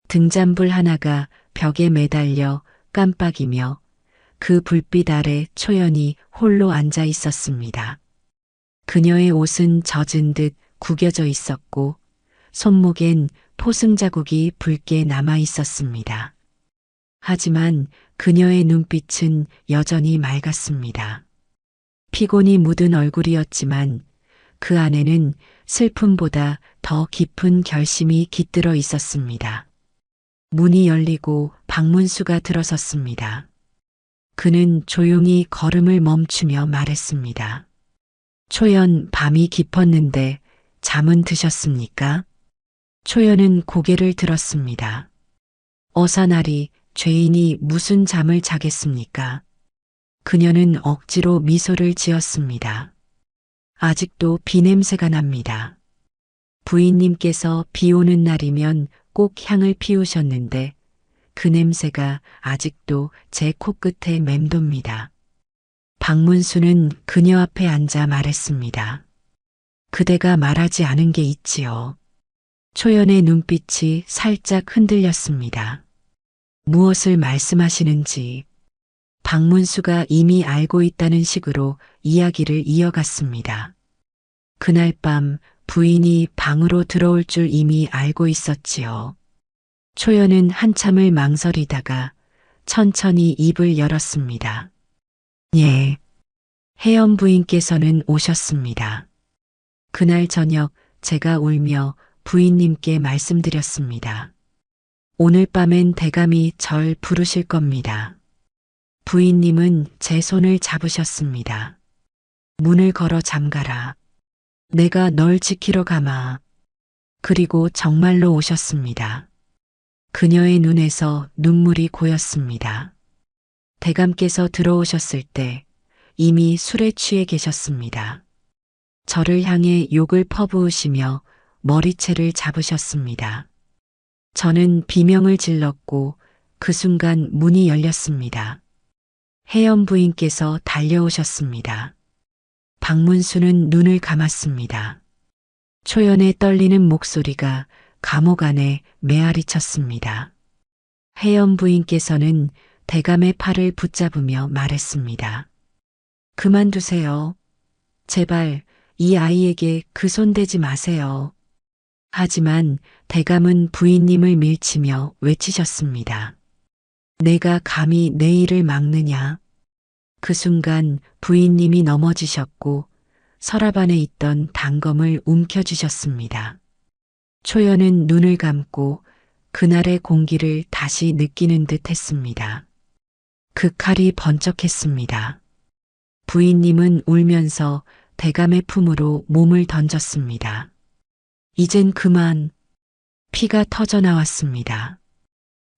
등잔불 하나가 벽에 매달려 깜빡이며 그 불빛 아래 초연이 홀로 앉아 있었습니다. 그녀의 옷은 젖은 듯 구겨져 있었고 손목엔 포승 자국이 붉게 남아 있었습니다. 하지만 그녀의 눈빛은 여전히 맑았습니다. 피곤이 묻은 얼굴이었지만 그 안에는 슬픔보다 더 깊은 결심이 깃들어 있었습니다. 문이 열리고 박문수가 들어섰습니다. 그는 조용히 걸음을 멈추며 말했습니다. 초연, 밤이 깊었는데 잠은 드셨습니까? 초연은 고개를 들었습니다. 어사나리, 죄인이 무슨 잠을 자겠습니까? 그녀는 억지로 미소를 지었습니다. 아직도 비냄새가 납니다. 부인님께서 비 오는 날이면 꼭 향을 피우셨는데 그 냄새가 아직도 제 코끝에 맴돕니다. 박문수는 그녀 앞에 앉아 말했습니다. 그대가 말하지 않은 게 있지요. 초연의 눈빛이 살짝 흔들렸습니다. 무엇을 말씀하시는지. 박문수가 이미 알고 있다는 식으로 이야기를 이어갔습니다. 그날 밤 부인이 방으로 들어올 줄 이미 알고 있었지요. 초연은 한참을 망설이다가 천천히 입을 열었습니다. 예. 혜연 부인께서는 오셨습니다. 그날 저녁 제가 울며 부인님께 말씀드렸습니다. 오늘 밤엔 대감이 절 부르실 겁니다. 부인님은 제 손을 잡으셨습니다. 문을 걸어 잠가라. 내가 널 지키러 가마. 그리고 정말로 오셨습니다. 그녀의 눈에서 눈물이 고였습니다. 대감께서 들어오셨을 때 이미 술에 취해 계셨습니다. 저를 향해 욕을 퍼부으시며 머리채를 잡으셨습니다. 저는 비명을 질렀고 그 순간 문이 열렸습니다. 혜연 부인께서 달려오셨습니다. 박문수는 눈을 감았습니다. 초연의 떨리는 목소리가 감옥 안에 메아리 쳤습니다. 혜연 부인께서는 대감의 팔을 붙잡으며 말했습니다. 그만두세요. 제발 이 아이에게 그 손 대지 마세요. 하지만 대감은 부인님을 밀치며 외치셨습니다. 내가 감히 내 일을 막느냐. 그 순간 부인님이 넘어지셨고 서랍 안에 있던 단검을 움켜쥐셨습니다. 초연은 눈을 감고 그날의 공기를 다시 느끼는 듯 했습니다. 그 칼이 번쩍했습니다. 부인님은 울면서 대감의 품으로 몸을 던졌습니다. 이젠 그만. 피가 터져 나왔습니다.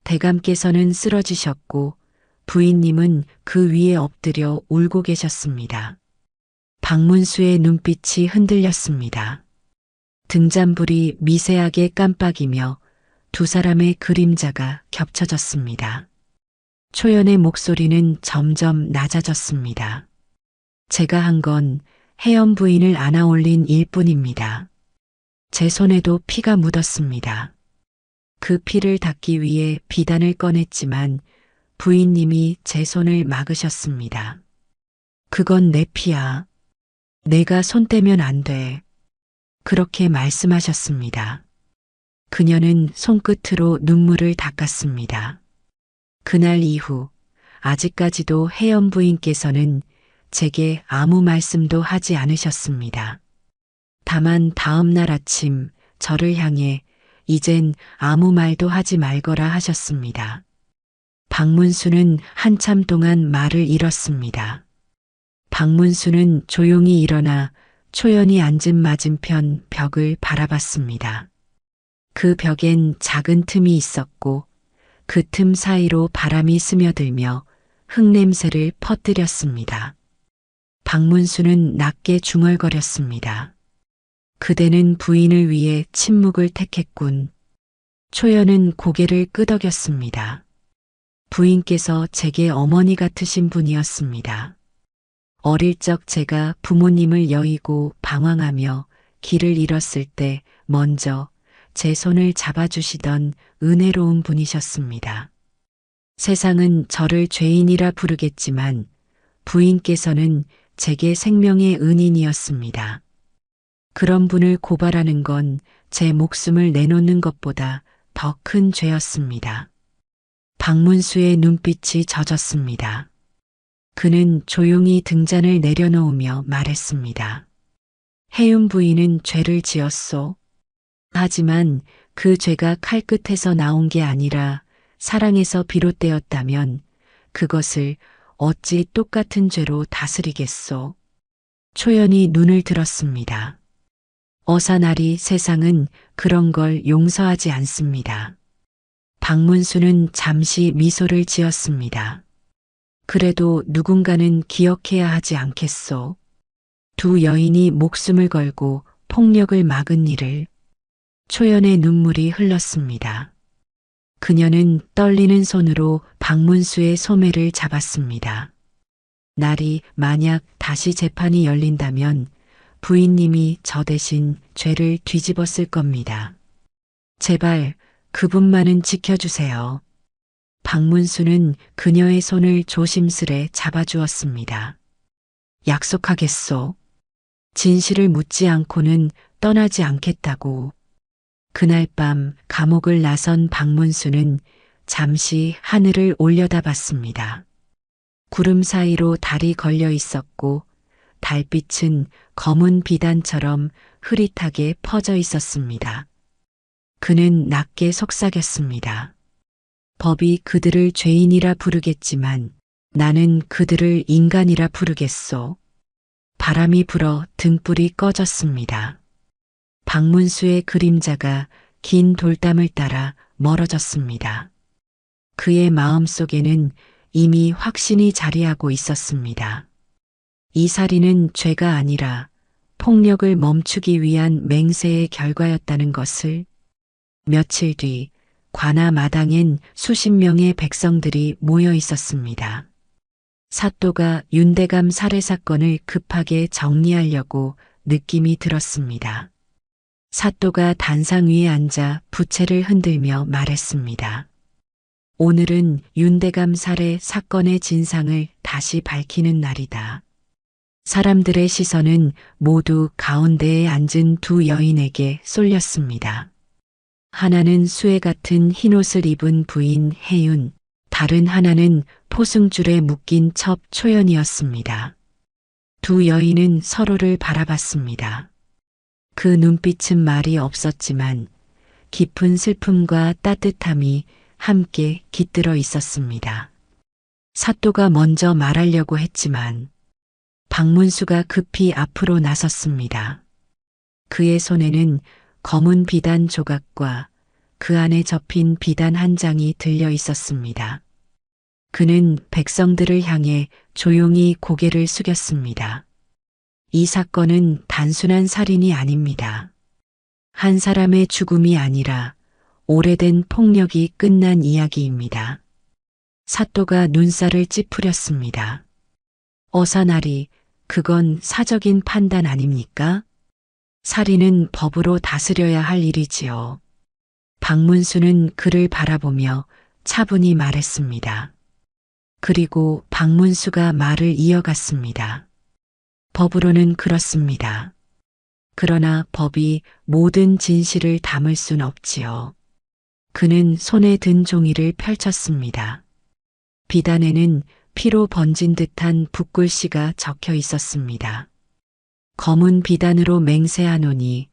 대감께서는 쓰러지셨고 부인님은 그 위에 엎드려 울고 계셨습니다. 박문수의 눈빛이 흔들렸습니다. 등잔불이 미세하게 깜빡이며 두 사람의 그림자가 겹쳐졌습니다. 초연의 목소리는 점점 낮아졌습니다. 제가 한 건 혜연 부인을 안아 올린 일뿐입니다. 제 손에도 피가 묻었습니다. 그 피를 닦기 위해 비단을 꺼냈지만 부인님이 제 손을 막으셨습니다. 그건 내 피야. 내가 손 떼면 안 돼. 그렇게 말씀하셨습니다. 그녀는 손끝으로 눈물을 닦았습니다. 그날 이후 아직까지도 혜연 부인께서는 제게 아무 말씀도 하지 않으셨습니다. 다만 다음 날 아침 저를 향해 이젠 아무 말도 하지 말거라 하셨습니다. 박문수는 한참 동안 말을 잃었습니다. 박문수는 조용히 일어나 초연이 앉은 맞은편 벽을 바라봤습니다. 그 벽엔 작은 틈이 있었고 그 틈 사이로 바람이 스며들며 흙냄새를 퍼뜨렸습니다. 박문수는 낮게 중얼거렸습니다. 그대는 부인을 위해 침묵을 택했군. 초연은 고개를 끄덕였습니다. 부인께서 제게 어머니 같으신 분이었습니다. 어릴 적 제가 부모님을 여의고 방황하며 길을 잃었을 때 먼저 제 손을 잡아주시던 은혜로운 분이셨습니다. 세상은 저를 죄인이라 부르겠지만 부인께서는 제게 생명의 은인이었습니다. 그런 분을 고발하는 건 제 목숨을 내놓는 것보다 더 큰 죄였습니다. 박문수의 눈빛이 젖었습니다. 그는 조용히 등잔을 내려놓으며 말했습니다. 혜윤 부인은 죄를 지었소. 하지만 그 죄가 칼끝에서 나온 게 아니라 사랑에서 비롯되었다면 그것을 어찌 똑같은 죄로 다스리겠소. 초연이 눈을 들었습니다. 어사나리 세상은 그런 걸 용서하지 않습니다. 박문수는 잠시 미소를 지었습니다. 그래도 누군가는 기억해야 하지 않겠소. 두 여인이 목숨을 걸고 폭력을 막은 일을. 초연의 눈물이 흘렀습니다. 그녀는 떨리는 손으로 박문수의 소매를 잡았습니다. 날이 만약 다시 재판이 열린다면 부인님이 저 대신 죄를 뒤집었을 겁니다. 제발 그분만은 지켜주세요. 박문수는 그녀의 손을 조심스레 잡아주었습니다. 약속하겠소. 진실을 묻지 않고는 떠나지 않겠다고. 그날 밤 감옥을 나선 박문수는 잠시 하늘을 올려다봤습니다. 구름 사이로 달이 걸려 있었고 달빛은 검은 비단처럼 흐릿하게 퍼져 있었습니다. 그는 낮게 속삭였습니다. 법이 그들을 죄인이라 부르겠지만 나는 그들을 인간이라 부르겠소. 바람이 불어 등불이 꺼졌습니다. 박문수의 그림자가 긴 돌담을 따라 멀어졌습니다. 그의 마음속에는 이미 확신이 자리하고 있었습니다. 이 살인은 죄가 아니라 폭력을 멈추기 위한 맹세의 결과였다는 것을. 며칠 뒤 관아 마당엔 수십 명의 백성들이 모여 있었습니다. 사또가 윤대감 살해 사건을 급하게 정리하려고 느낌이 들었습니다. 사또가 단상 위에 앉아 부채를 흔들며 말했습니다. 오늘은 윤대감 살해 사건의 진상을 다시 밝히는 날이다. 사람들의 시선은 모두 가운데에 앉은 두 여인에게 쏠렸습니다. 하나는 수에 같은 흰옷을 입은 부인 혜윤, 다른 하나는 포승줄에 묶인 첩 초연이었습니다. 두 여인은 서로를 바라봤습니다. 그 눈빛은 말이 없었지만 깊은 슬픔과 따뜻함이 함께 깃들어 있었습니다. 사또가 먼저 말하려고 했지만 박문수가 급히 앞으로 나섰습니다. 그의 손에는 검은 비단 조각과 그 안에 접힌 비단 한 장이 들려 있었습니다. 그는 백성들을 향해 조용히 고개를 숙였습니다. 이 사건은 단순한 살인이 아닙니다. 한 사람의 죽음이 아니라 오래된 폭력이 끝난 이야기입니다. 사또가 눈살을 찌푸렸습니다. 어사나리, 그건 사적인 판단 아닙니까? 살인은 법으로 다스려야 할 일이지요. 박문수는 그를 바라보며 차분히 말했습니다. 그리고 박문수가 말을 이어갔습니다. 법으로는 그렇습니다. 그러나 법이 모든 진실을 담을 순 없지요. 그는 손에 든 종이를 펼쳤습니다. 비단에는 피로 번진 듯한 붓글씨가 적혀 있었습니다. 검은 비단으로 맹세하노니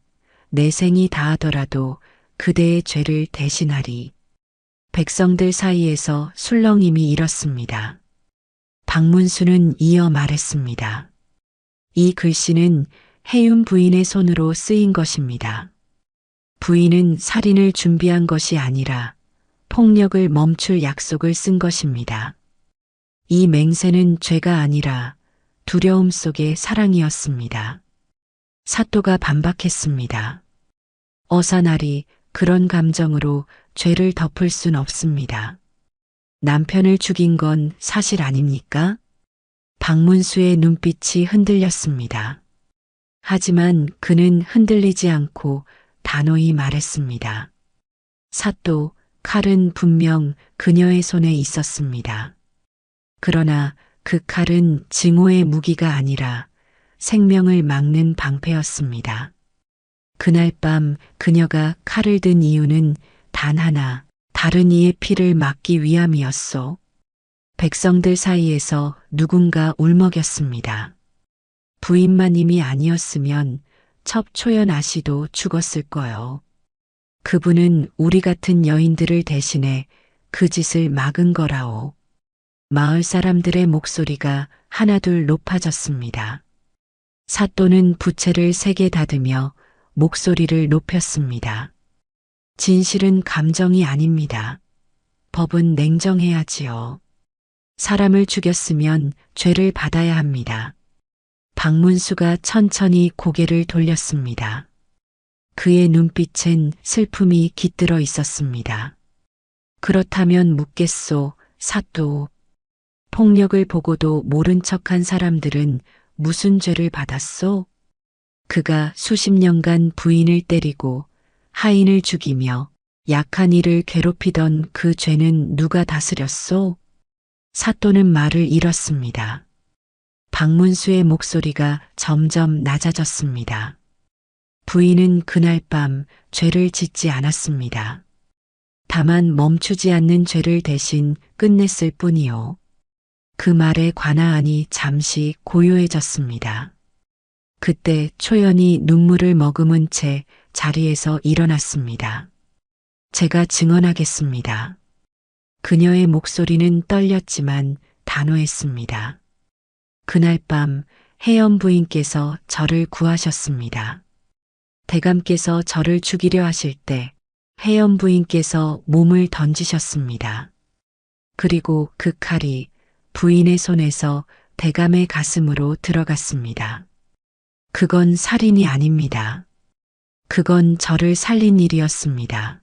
내 생이 다하더라도 그대의 죄를 대신하리. 백성들 사이에서 술렁임이 일었습니다. 박문수는 이어 말했습니다. 이 글씨는 혜윤 부인의 손으로 쓰인 것입니다. 부인은 살인을 준비한 것이 아니라 폭력을 멈출 약속을 쓴 것입니다. 이 맹세는 죄가 아니라 두려움 속의 사랑이었습니다. 사또가 반박했습니다. 어사나리, 그런 감정으로 죄를 덮을 순 없습니다. 남편을 죽인 건 사실 아닙니까? 박문수의 눈빛이 흔들렸습니다. 하지만 그는 흔들리지 않고 단호히 말했습니다. 사또, 칼은 분명 그녀의 손에 있었습니다. 그러나 그 칼은 증오의 무기가 아니라 생명을 막는 방패였습니다. 그날 밤 그녀가 칼을 든 이유는 단 하나, 다른 이의 피를 막기 위함이었소. 백성들 사이에서 누군가 울먹였습니다. 부인마님이 아니었으면 첩초연 아씨도 죽었을 거요. 그분은 우리 같은 여인들을 대신해 그 짓을 막은 거라오. 마을 사람들의 목소리가 하나둘 높아졌습니다. 사또는 부채를 세게 다듬며 목소리를 높였습니다. 진실은 감정이 아닙니다. 법은 냉정해야지요. 사람을 죽였으면 죄를 받아야 합니다. 박문수가 천천히 고개를 돌렸습니다. 그의 눈빛엔 슬픔이 깃들어 있었습니다. 그렇다면 묻겠소, 사또. 폭력을 보고도 모른 척한 사람들은 무슨 죄를 받았소? 그가 수십 년간 부인을 때리고 하인을 죽이며 약한 이를 괴롭히던 그 죄는 누가 다스렸소? 사또는 말을 잃었습니다. 박문수의 목소리가 점점 낮아졌습니다. 부인은 그날 밤 죄를 짓지 않았습니다. 다만 멈추지 않는 죄를 대신 끝냈을 뿐이요. 그 말에 관아안이 잠시 고요해졌습니다. 그때 초연이 눈물을 머금은 채 자리에서 일어났습니다. 제가 증언하겠습니다. 그녀의 목소리는 떨렸지만 단호했습니다. 그날 밤 혜연 부인께서 저를 구하셨습니다. 대감께서 저를 죽이려 하실 때 혜연 부인께서 몸을 던지셨습니다. 그리고 그 칼이 부인의 손에서 대감의 가슴으로 들어갔습니다. 그건 살인이 아닙니다. 그건 저를 살린 일이었습니다.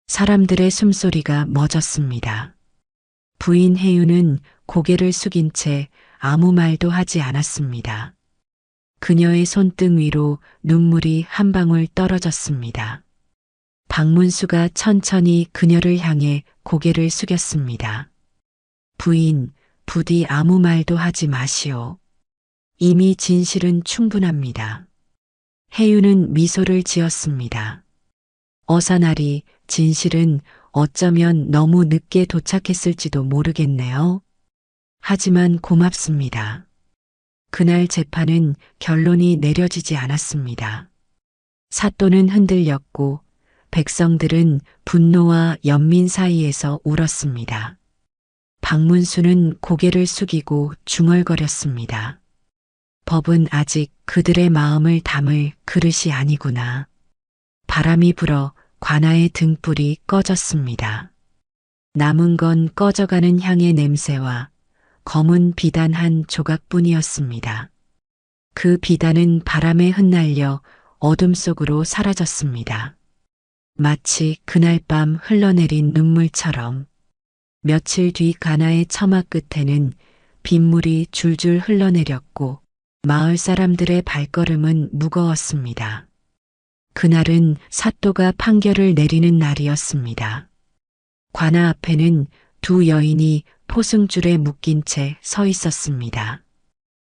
사람들의 숨소리가 멎었습니다. 부인 혜윤은 고개를 숙인 채 아무 말도 하지 않았습니다. 그녀의 손등 위로 눈물이 한 방울 떨어졌습니다. 박문수가 천천히 그녀를 향해 고개를 숙였습니다. 부인, 부디 아무 말도 하지 마시오. 이미 진실은 충분합니다. 혜윤은 미소를 지었습니다. 어사나리, 진실은 어쩌면 너무 늦게 도착했을지도 모르겠네요. 하지만 고맙습니다. 그날 재판은 결론이 내려지지 않았습니다. 사또는 흔들렸고 백성들은 분노와 연민 사이에서 울었습니다. 박문수는 고개를 숙이고 중얼거렸습니다. 법은 아직 그들의 마음을 담을 그릇이 아니구나. 바람이 불어 관아의 등불이 꺼졌습니다. 남은 건 꺼져가는 향의 냄새와 검은 비단 한 조각뿐이었습니다. 그 비단은 바람에 흩날려 어둠 속으로 사라졌습니다. 마치 그날 밤 흘러내린 눈물처럼. 며칠 뒤 가나의 처마 끝에는 빗물이 줄줄 흘러내렸고 마을 사람들의 발걸음은 무거웠습니다. 그날은 사또가 판결을 내리는 날이었습니다. 관아 앞에는 두 여인이 포승줄에 묶인 채 서 있었습니다.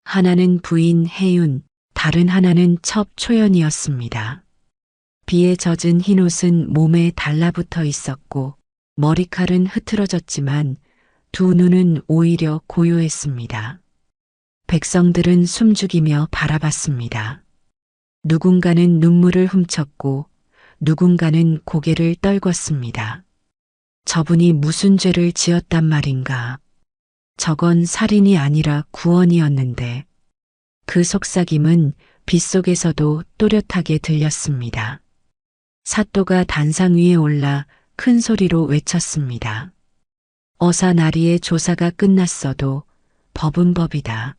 하나는 부인 혜윤, 다른 하나는 첩 초연이었습니다. 비에 젖은 흰옷은 몸에 달라붙어 있었고 머리칼은 흐트러졌지만 두 눈은 오히려 고요했습니다. 백성들은 숨죽이며 바라봤습니다. 누군가는 눈물을 훔쳤고 누군가는 고개를 떨궜습니다. 저분이 무슨 죄를 지었단 말인가. 저건 살인이 아니라 구원이었는데 그 속삭임은 빗속에서도 또렷하게 들렸습니다. 사또가 단상 위에 올라 큰 소리로 외쳤습니다. 어사나리의 조사가 끝났어도 법은 법이다.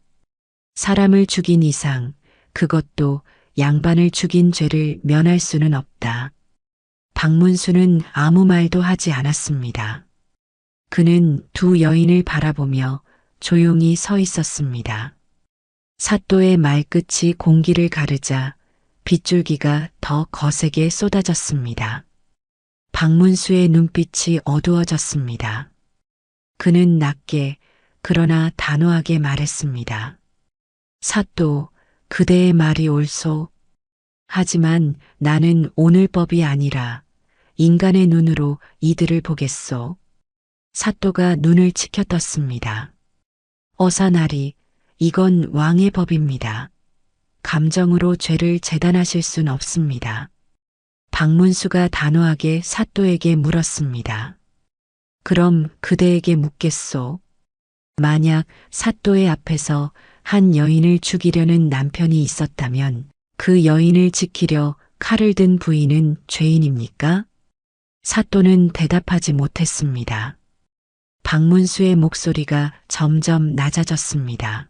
사람을 죽인 이상 그것도 양반을 죽인 죄를 면할 수는 없다. 박문수는 아무 말도 하지 않았습니다. 그는 두 여인을 바라보며 조용히 서 있었습니다. 사또의 말끝이 공기를 가르자 빗줄기가 더 거세게 쏟아졌습니다. 박문수의 눈빛이 어두워졌습니다. 그는 낮게 그러나 단호하게 말했습니다. 사또, 그대의 말이 옳소. 하지만 나는 오늘 법이 아니라 인간의 눈으로 이들을 보겠소. 사또가 눈을 치켜떴습니다. 어사나리, 이건 왕의 법입니다. 감정으로 죄를 재단하실 순 없습니다. 박문수가 단호하게 사또에게 물었습니다. 그럼 그대에게 묻겠소. 만약 사또의 앞에서 한 여인을 죽이려는 남편이 있었다면 그 여인을 지키려 칼을 든 부인은 죄인입니까? 사또는 대답하지 못했습니다. 박문수의 목소리가 점점 낮아졌습니다.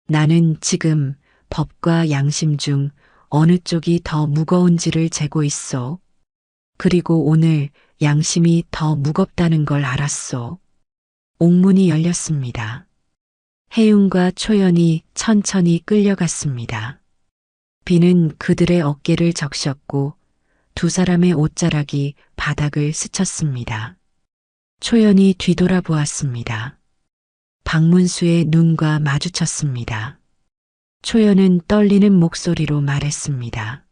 나는 지금 법과 양심 중 어느 쪽이 더 무거운지를 재고 있소. 그리고 오늘 양심이 더 무겁다는 걸 알았소. 옥문이 열렸습니다. 혜윤과 초연이 천천히 끌려갔습니다. 비는 그들의 어깨를 적셨고 두 사람의 옷자락이 바닥을 스쳤습니다. 초연이 뒤돌아보았습니다. 박문수의 눈과 마주쳤습니다. 초연은 떨리는 목소리로 말했습니다.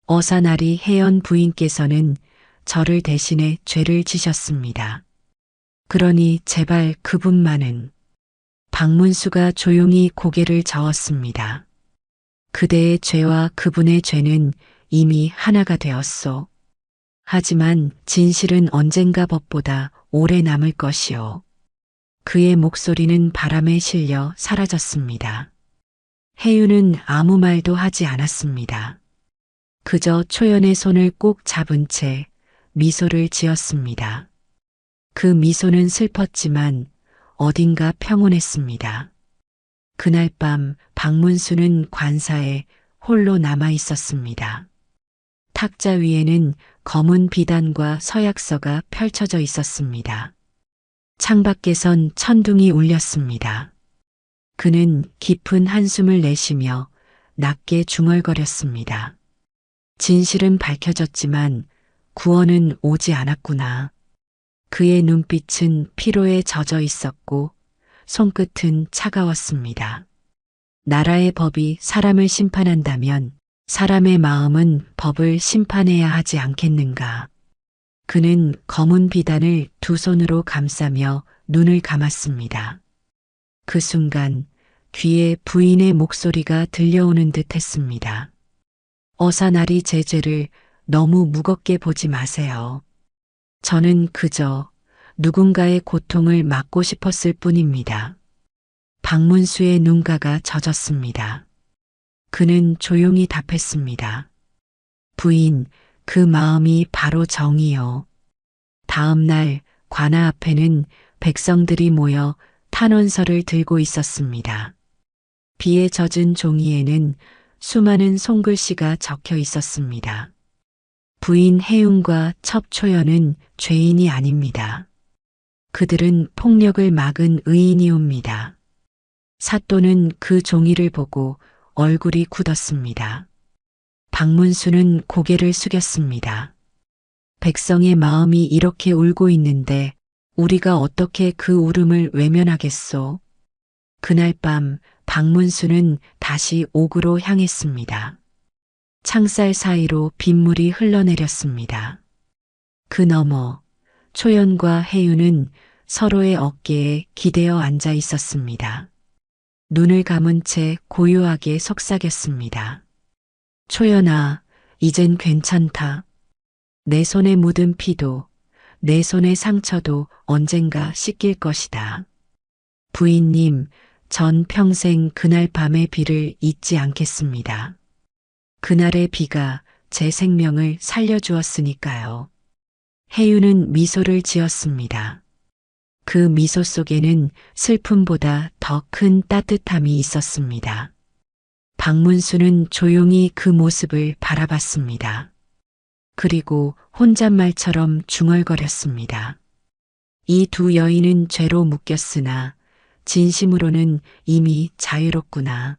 어사나리 혜연 부인께서는 저를 대신해 죄를 지셨습니다. 그러니 제발 그분만은. 박문수가 조용히 고개를 저었습니다. 그대의 죄와 그분의 죄는 이미 하나가 되었소. 하지만 진실은 언젠가 법보다 오래 남을 것이오. 그의 목소리는 바람에 실려 사라졌습니다. 혜윤은 아무 말도 하지 않았습니다. 그저 초연의 손을 꼭 잡은 채 미소를 지었습니다. 그 미소는 슬펐지만 어딘가 평온했습니다. 그날 밤 박문수는 관사에 홀로 남아 있었습니다. 탁자 위에는 검은 비단과 서약서가 펼쳐져 있었습니다. 창밖에선 천둥이 울렸습니다. 그는 깊은 한숨을 내쉬며 낮게 중얼거렸습니다. 진실은 밝혀졌지만 구원은 오지 않았구나. 그의 눈빛은 피로에 젖어 있었고 손끝은 차가웠습니다. 나라의 법이 사람을 심판한다면 사람의 마음은 법을 심판해야 하지 않겠는가. 그는 검은 비단을 두 손으로 감싸며 눈을 감았습니다. 그 순간 귀에 부인의 목소리가 들려오는 듯 했습니다. 어사나리 제 죄를 너무 무겁게 보지 마세요. 저는 그저 누군가의 고통을 막고 싶었을 뿐입니다. 박문수의 눈가가 젖었습니다. 그는 조용히 답했습니다. 부인, 그 마음이 바로 정이요. 다음 날 관아 앞에는 백성들이 모여 탄원서를 들고 있었습니다. 비에 젖은 종이에는 수많은 손글씨가 적혀 있었습니다. 부인 혜윤과 첩초연은 죄인이 아닙니다. 그들은 폭력을 막은 의인이옵니다. 사또는 그 종이를 보고 얼굴이 굳었습니다. 박문수는 고개를 숙였습니다. 백성의 마음이 이렇게 울고 있는데 우리가 어떻게 그 울음을 외면하겠소? 그날 밤 박문수는 다시 옥으로 향했습니다. 창살 사이로 빗물이 흘러내렸습니다. 그 너머 초연과 혜윤은 서로의 어깨에 기대어 앉아 있었습니다. 눈을 감은 채 고요하게 속삭였습니다. 초연아, 이젠 괜찮다. 내 손에 묻은 피도, 내 손의 상처도 언젠가 씻길 것이다. 부인님, 전 평생 그날 밤의 비를 잊지 않겠습니다. 그날의 비가 제 생명을 살려주었으니까요. 혜윤은 미소를 지었습니다. 그 미소 속에는 슬픔보다 더 큰 따뜻함이 있었습니다. 박문수는 조용히 그 모습을 바라봤습니다. 그리고 혼잣말처럼 중얼거렸습니다. 이 두 여인은 죄로 묶였으나 진심으로는 이미 자유롭구나.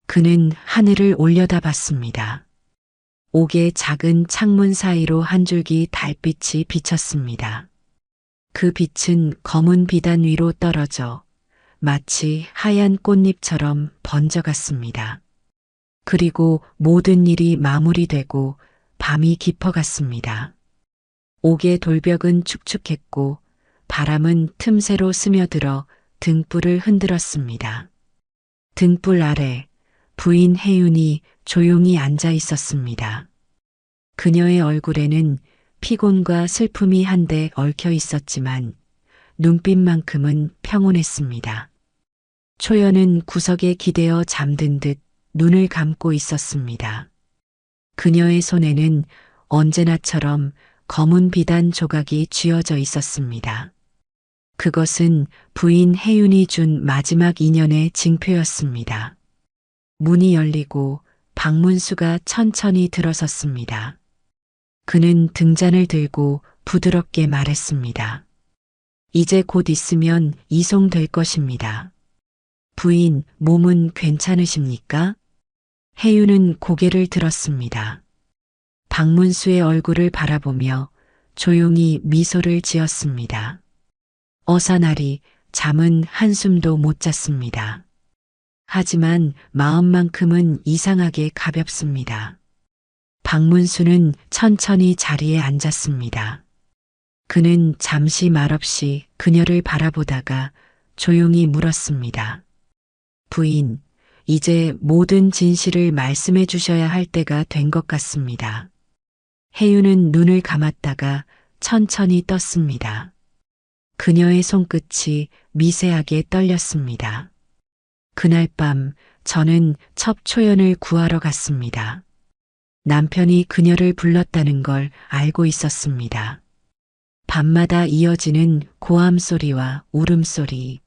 그는 하늘을 올려다봤습니다. 옥의 작은 창문 사이로 한 줄기 달빛이 비쳤습니다. 그 빛은 검은 비단 위로 떨어져 마치 하얀 꽃잎처럼 번져갔습니다. 그리고 모든 일이 마무리되고 밤이 깊어갔습니다. 옥의 돌벽은 축축했고 바람은 틈새로 스며들어 등불을 흔들었습니다. 등불 아래 부인 혜윤이 조용히 앉아 있었습니다. 그녀의 얼굴에는 피곤과 슬픔이 한데 얽혀 있었지만 눈빛만큼은 평온했습니다. 초연은 구석에 기대어 잠든 듯 눈을 감고 있었습니다. 그녀의 손에는 언제나처럼 검은 비단 조각이 쥐어져 있었습니다. 그것은 부인 혜윤이 준 마지막 인연의 징표였습니다. 문이 열리고 박문수가 천천히 들어섰습니다. 그는 등잔을 들고 부드럽게 말했습니다. 이제 곧 있으면 이송될 것입니다. 부인, 몸은 괜찮으십니까? 혜윤은 고개를 들었습니다. 박문수의 얼굴을 바라보며 조용히 미소를 지었습니다. 어사나리 잠은 한숨도 못 잤습니다. 하지만 마음만큼은 이상하게 가볍습니다. 박문수는 천천히 자리에 앉았습니다. 그는 잠시 말없이 그녀를 바라보다가 조용히 물었습니다. 부인, 이제 모든 진실을 말씀해 주셔야 할 때가 된 것 같습니다. 혜윤은 눈을 감았다가 천천히 떴습니다. 그녀의 손끝이 미세하게 떨렸습니다. 그날 밤 저는 첩초연을 구하러 갔습니다. 남편이 그녀를 불렀다는 걸 알고 있었습니다. 밤마다 이어지는 고함 소리와 울음소리.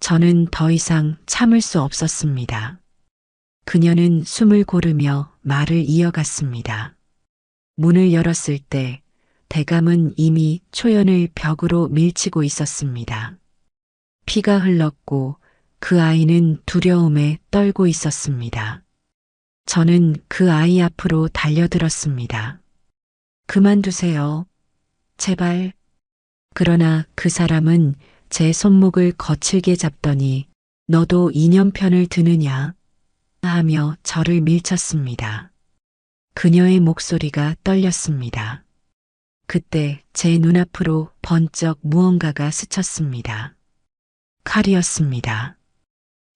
저는 더 이상 참을 수 없었습니다. 그녀는 숨을 고르며 말을 이어갔습니다. 문을 열었을 때 대감은 이미 초연을 벽으로 밀치고 있었습니다. 피가 흘렀고 그 아이는 두려움에 떨고 있었습니다. 저는 그 아이 앞으로 달려들었습니다. 그만두세요. 제발. 그러나 그 사람은 제 손목을 거칠게 잡더니 너도 이념 편을 드느냐? 하며 저를 밀쳤습니다. 그녀의 목소리가 떨렸습니다. 그때 제 눈앞으로 번쩍 무언가가 스쳤습니다. 칼이었습니다.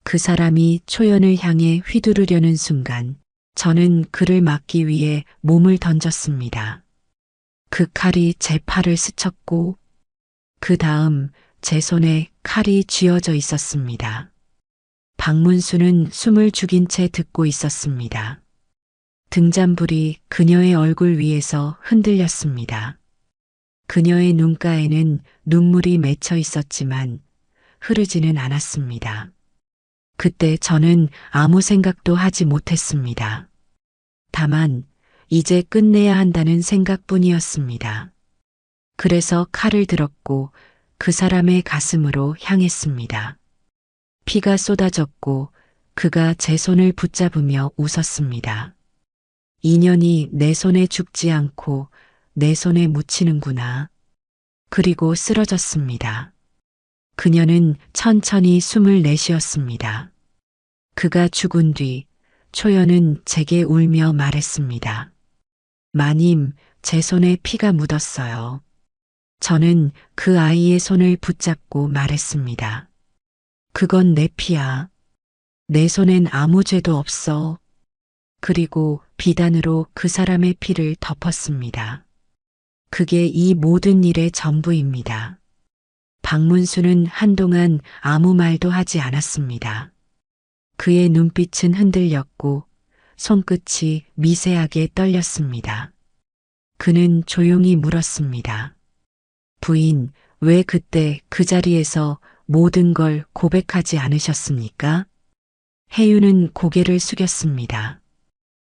그 사람이 초연을 향해 휘두르려는 순간 저는 그를 막기 위해 몸을 던졌습니다. 그 칼이 제 팔을 스쳤고 그 다음 제 손에 칼이 쥐어져 있었습니다. 박문수는 숨을 죽인 채 듣고 있었습니다. 등잔불이 그녀의 얼굴 위에서 흔들렸습니다. 그녀의 눈가에는 눈물이 맺혀 있었지만 흐르지는 않았습니다. 그때 저는 아무 생각도 하지 못했습니다. 다만 이제 끝내야 한다는 생각뿐이었습니다. 그래서 칼을 들었고 그 사람의 가슴으로 향했습니다. 피가 쏟아졌고 그가 제 손을 붙잡으며 웃었습니다. 인연이 내 손에 죽지 않고 내 손에 묻히는구나. 그리고 쓰러졌습니다. 그녀는 천천히 숨을 내쉬었습니다. 그가 죽은 뒤 초연은 제게 울며 말했습니다. 마님, 제 손에 피가 묻었어요. 저는 그 아이의 손을 붙잡고 말했습니다. 그건 내 피야. 내 손엔 아무 죄도 없어. 그리고 비단으로 그 사람의 피를 덮었습니다. 그게 이 모든 일의 전부입니다. 박문수는 한동안 아무 말도 하지 않았습니다. 그의 눈빛은 흔들렸고 손끝이 미세하게 떨렸습니다. 그는 조용히 물었습니다. 부인, 왜 그때 그 자리에서 모든 걸 고백하지 않으셨습니까? 혜윤은 고개를 숙였습니다.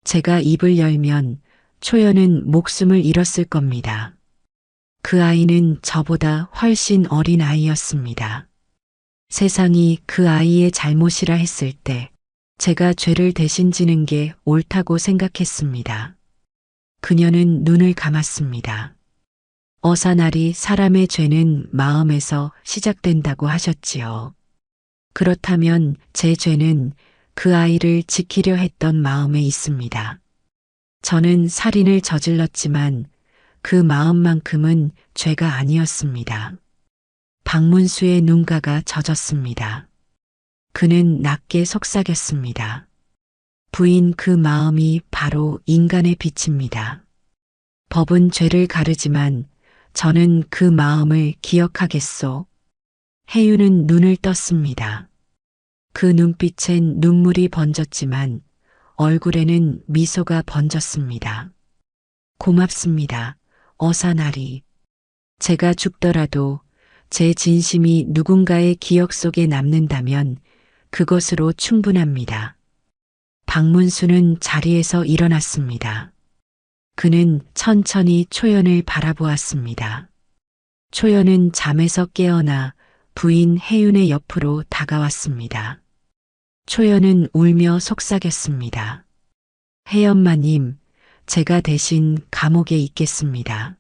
제가 입을 열면 초연은 목숨을 잃었을 겁니다. 그 아이는 저보다 훨씬 어린 아이였습니다. 세상이 그 아이의 잘못이라 했을 때 제가 죄를 대신 지는 게 옳다고 생각했습니다. 그녀는 눈을 감았습니다. 어사날이 사람의 죄는 마음에서 시작된다고 하셨지요. 그렇다면 제 죄는 그 아이를 지키려 했던 마음에 있습니다. 저는 살인을 저질렀지만 그 마음만큼은 죄가 아니었습니다. 박문수의 눈가가 젖었습니다. 그는 낮게 속삭였습니다. 부인, 그 마음이 바로 인간의 빛입니다. 법은 죄를 가르지만 저는 그 마음을 기억하겠소. 혜윤은 눈을 떴습니다. 그 눈빛엔 눈물이 번졌지만 얼굴에는 미소가 번졌습니다. 고맙습니다. 어사나리. 제가 죽더라도 제 진심이 누군가의 기억 속에 남는다면 그것으로 충분합니다. 박문수는 자리에서 일어났습니다. 그는 천천히 초연을 바라보았습니다. 초연은 잠에서 깨어나 부인 혜윤의 옆으로 다가왔습니다. 초연은 울며 속삭였습니다. 혜엄마님, 제가 대신 감옥에 있겠습니다.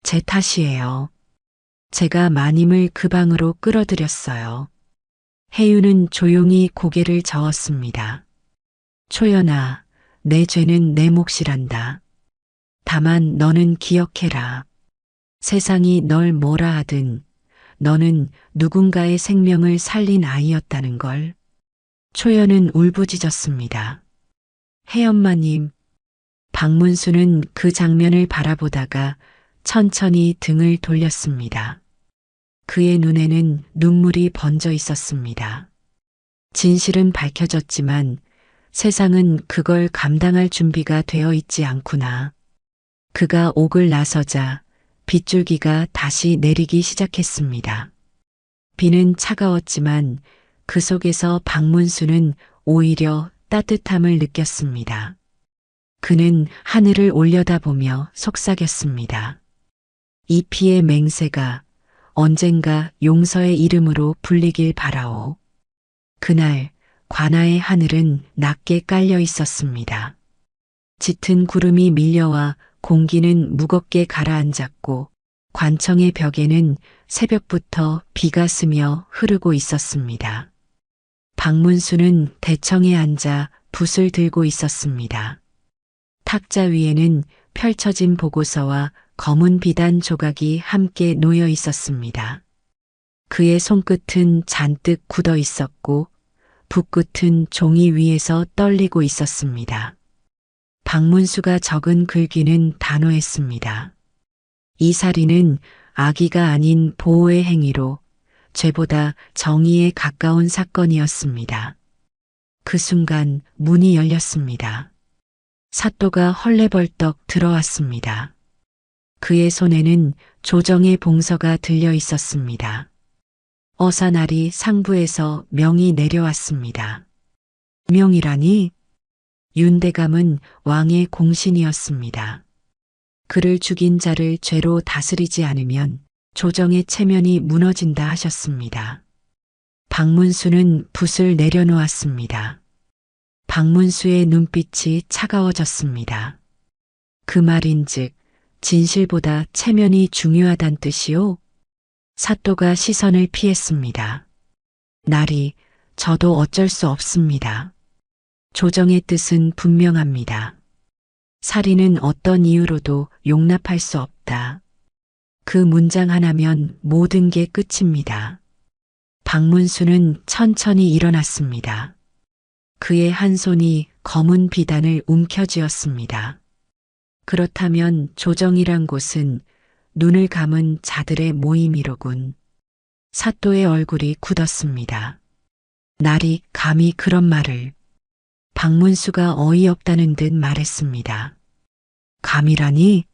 제 탓이에요. 제가 마님을 그 방으로 끌어들였어요. 혜윤은 조용히 고개를 저었습니다. 초연아, 내 죄는 내 몫이란다. 다만 너는 기억해라. 세상이 널 뭐라 하든 너는 누군가의 생명을 살린 아이였다는 걸. 초연은 울부짖었습니다. 혜엄마님. 박문수는 그 장면을 바라보다가 천천히 등을 돌렸습니다. 그의 눈에는 눈물이 번져 있었습니다. 진실은 밝혀졌지만 세상은 그걸 감당할 준비가 되어 있지 않구나. 그가 옥을 나서자 빗줄기가 다시 내리기 시작했습니다. 비는 차가웠지만 그 속에서 박문수는 오히려 따뜻함을 느꼈습니다. 그는 하늘을 올려다보며 속삭였습니다. 이 피의 맹세가 언젠가 용서의 이름으로 불리길 바라오. 그날 관아의 하늘은 낮게 깔려 있었습니다. 짙은 구름이 밀려와 공기는 무겁게 가라앉았고 관청의 벽에는 새벽부터 비가 스며 흐르고 있었습니다. 박문수는 대청에 앉아 붓을 들고 있었습니다. 탁자 위에는 펼쳐진 보고서와 검은 비단 조각이 함께 놓여 있었습니다. 그의 손끝은 잔뜩 굳어 있었고 붓끝은 종이 위에서 떨리고 있었습니다. 박문수가 적은 글귀는 단호했습니다. 이 살인은 악의가 아닌 보호의 행위로 죄보다 정의에 가까운 사건이었습니다. 그 순간 문이 열렸습니다. 사또가 헐레벌떡 들어왔습니다. 그의 손에는 조정의 봉서가 들려 있었습니다. 어사날이 상부에서 명이 내려왔습니다. 명이라니? 윤대감은 왕의 공신이었습니다. 그를 죽인 자를 죄로 다스리지 않으면 조정의 체면이 무너진다 하셨습니다. 박문수는 붓을 내려놓았습니다. 박문수의 눈빛이 차가워졌습니다. 그 말인즉 진실보다 체면이 중요하단 뜻이요? 사또가 시선을 피했습니다. 날이 저도 어쩔 수 없습니다. 조정의 뜻은 분명합니다. 살인은 어떤 이유로도 용납할 수 없다. 그 문장 하나면 모든 게 끝입니다. 박문수는 천천히 일어났습니다. 그의 한 손이 검은 비단을 움켜쥐었습니다. 그렇다면 조정이란 곳은 눈을 감은 자들의 모임이로군. 사또의 얼굴이 굳었습니다. 날이 감히 그런 말을. 박문수가 어이없다는 듯 말했습니다. 감이라니?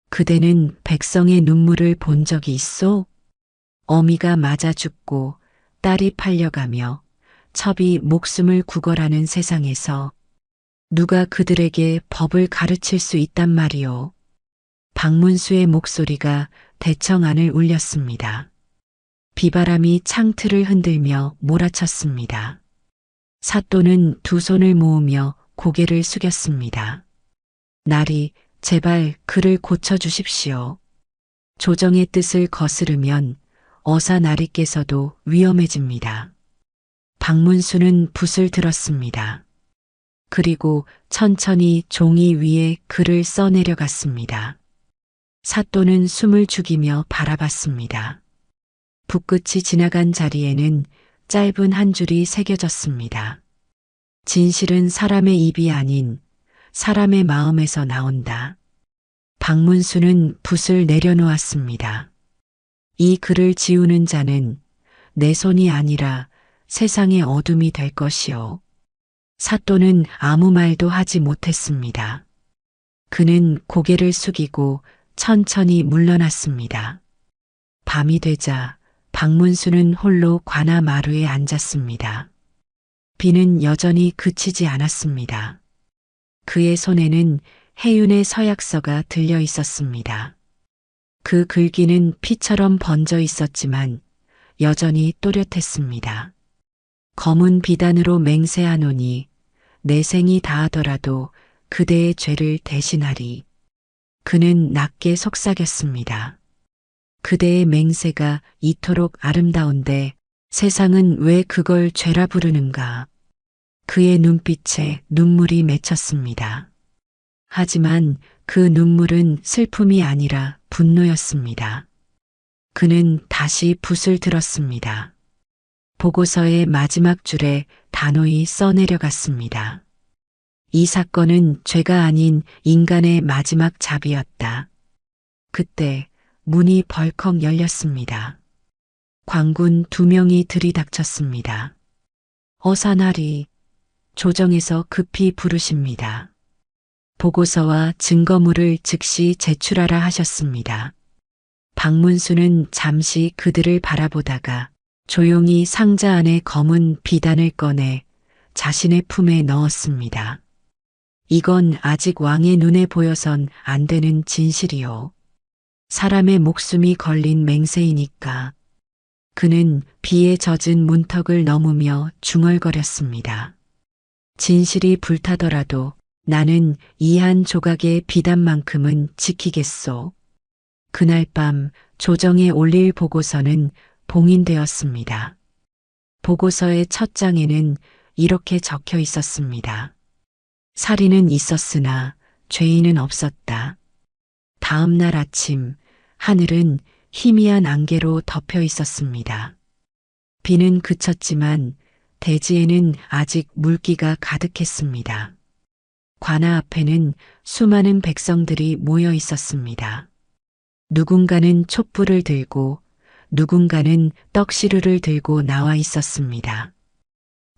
그대는 백성의 눈물을 본 적이 있소? 어미가 맞아 죽고 딸이 팔려가며 첩이 목숨을 구걸하는 세상에서 누가 그들에게 법을 가르칠 수 있단 말이오. 박문수의 목소리가 대청 안을 울렸습니다. 비바람이 창틀을 흔들며 몰아쳤습니다. 사또는 두 손을 모으며 고개를 숙였습니다. 날이 제발 그를 고쳐주십시오. 조정의 뜻을 거스르면 어사나리께서도 위험해집니다. 박문수는 붓을 들었습니다. 그리고 천천히 종이 위에 글을 써내려갔습니다. 사또는 숨을 죽이며 바라봤습니다. 붓끝이 지나간 자리에는 짧은 한 줄이 새겨졌습니다. 진실은 사람의 입이 아닌 사람의 마음에서 나온다. 박문수는 붓을 내려놓았습니다. 이 글을 지우는 자는 내 손이 아니라 세상의 어둠이 될 것이요. 사또는 아무 말도 하지 못했습니다. 그는 고개를 숙이고 천천히 물러났습니다. 밤이 되자 박문수는 홀로 관아 마루에 앉았습니다. 비는 여전히 그치지 않았습니다. 그의 손에는 해윤의 서약서가 들려 있었습니다. 그 글귀는 피처럼 번져 있었지만 여전히 또렷했습니다. 검은 비단으로 맹세하노니 내 생이 다하더라도 그대의 죄를 대신하리. 그는 낮게 속삭였습니다. 그대의 맹세가 이토록 아름다운데 세상은 왜 그걸 죄라 부르는가. 그의 눈빛에 눈물이 맺혔습니다. 하지만 그 눈물은 슬픔이 아니라 분노였습니다. 그는 다시 붓을 들었습니다. 보고서의 마지막 줄에 단호히 써내려갔습니다. 이 사건은 죄가 아닌 인간의 마지막 잡이었다. 그때 문이 벌컥 열렸습니다. 광군 2명이 들이닥쳤습니다. 어사나리, 조정에서 급히 부르십니다. 보고서와 증거물을 즉시 제출하라 하셨습니다. 박문수는 잠시 그들을 바라보다가 조용히 상자 안에 검은 비단을 꺼내 자신의 품에 넣었습니다. 이건 아직 왕의 눈에 보여선 안 되는 진실이요. 사람의 목숨이 걸린 맹세이니까. 그는 비에 젖은 문턱을 넘으며 중얼거렸습니다. 진실이 불타더라도 나는 이 한 조각의 비단만큼은 지키겠소. 그날 밤 조정에 올릴 보고서는 봉인되었습니다. 보고서의 첫 장에는 이렇게 적혀 있었습니다. 살인은 있었으나 죄인은 없었다. 다음 날 아침 하늘은 희미한 안개로 덮여 있었습니다. 비는 그쳤지만 대지에는 아직 물기가 가득했습니다. 관아 앞에는 수많은 백성들이 모여 있었습니다. 누군가는 촛불을 들고 누군가는 떡시루를 들고 나와 있었습니다.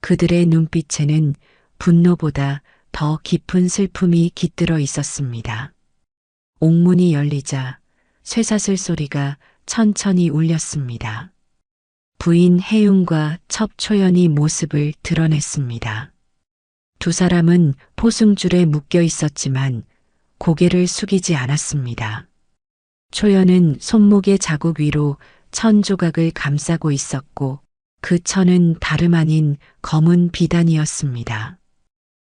그들의 눈빛에는 분노보다 더 깊은 슬픔이 깃들어 있었습니다. 옥문이 열리자 쇠사슬 소리가 천천히 울렸습니다. 부인 혜윤과 첩초연이 모습을 드러냈습니다. 두 사람은 포승줄에 묶여 있었지만 고개를 숙이지 않았습니다. 초연은 손목의 자국 위로 천 조각을 감싸고 있었고 그 천은 다름 아닌 검은 비단이었습니다.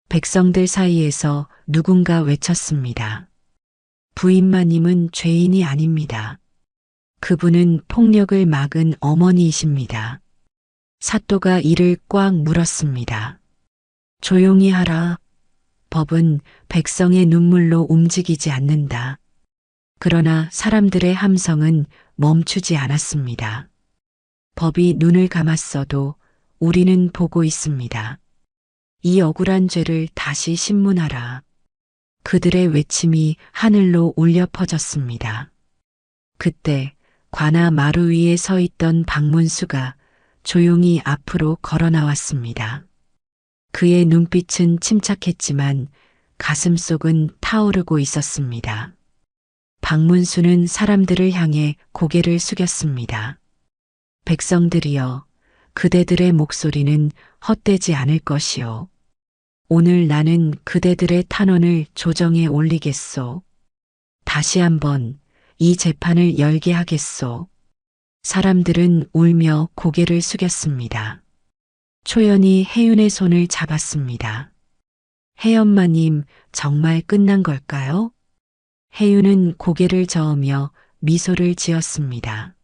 백성들 사이에서 누군가 외쳤습니다. 부인마님은 죄인이 아닙니다. 그분은 폭력을 막은 어머니이십니다. 사또가 이를 꽉 물었습니다. 조용히 하라. 법은 백성의 눈물로 움직이지 않는다. 그러나 사람들의 함성은 멈추지 않았습니다. 법이 눈을 감았어도 우리는 보고 있습니다. 이 억울한 죄를 다시 신문하라. 그들의 외침이 하늘로 울려 퍼졌습니다. 그때 관아 마루 위에 서 있던 박문수가 조용히 앞으로 걸어 나왔습니다. 그의 눈빛은 침착했지만 가슴속은 타오르고 있었습니다. 박문수는 사람들을 향해 고개를 숙였습니다. 백성들이여, 그대들의 목소리는 헛되지 않을 것이요. 오늘 나는 그대들의 탄원을 조정에 올리겠소. 다시 한번 이 재판을 열게 하겠소. 사람들은 울며 고개를 숙였습니다. 초연이 혜윤의 손을 잡았습니다. 혜엄마님, 정말 끝난 걸까요? 혜윤은 고개를 저으며 미소를 지었습니다.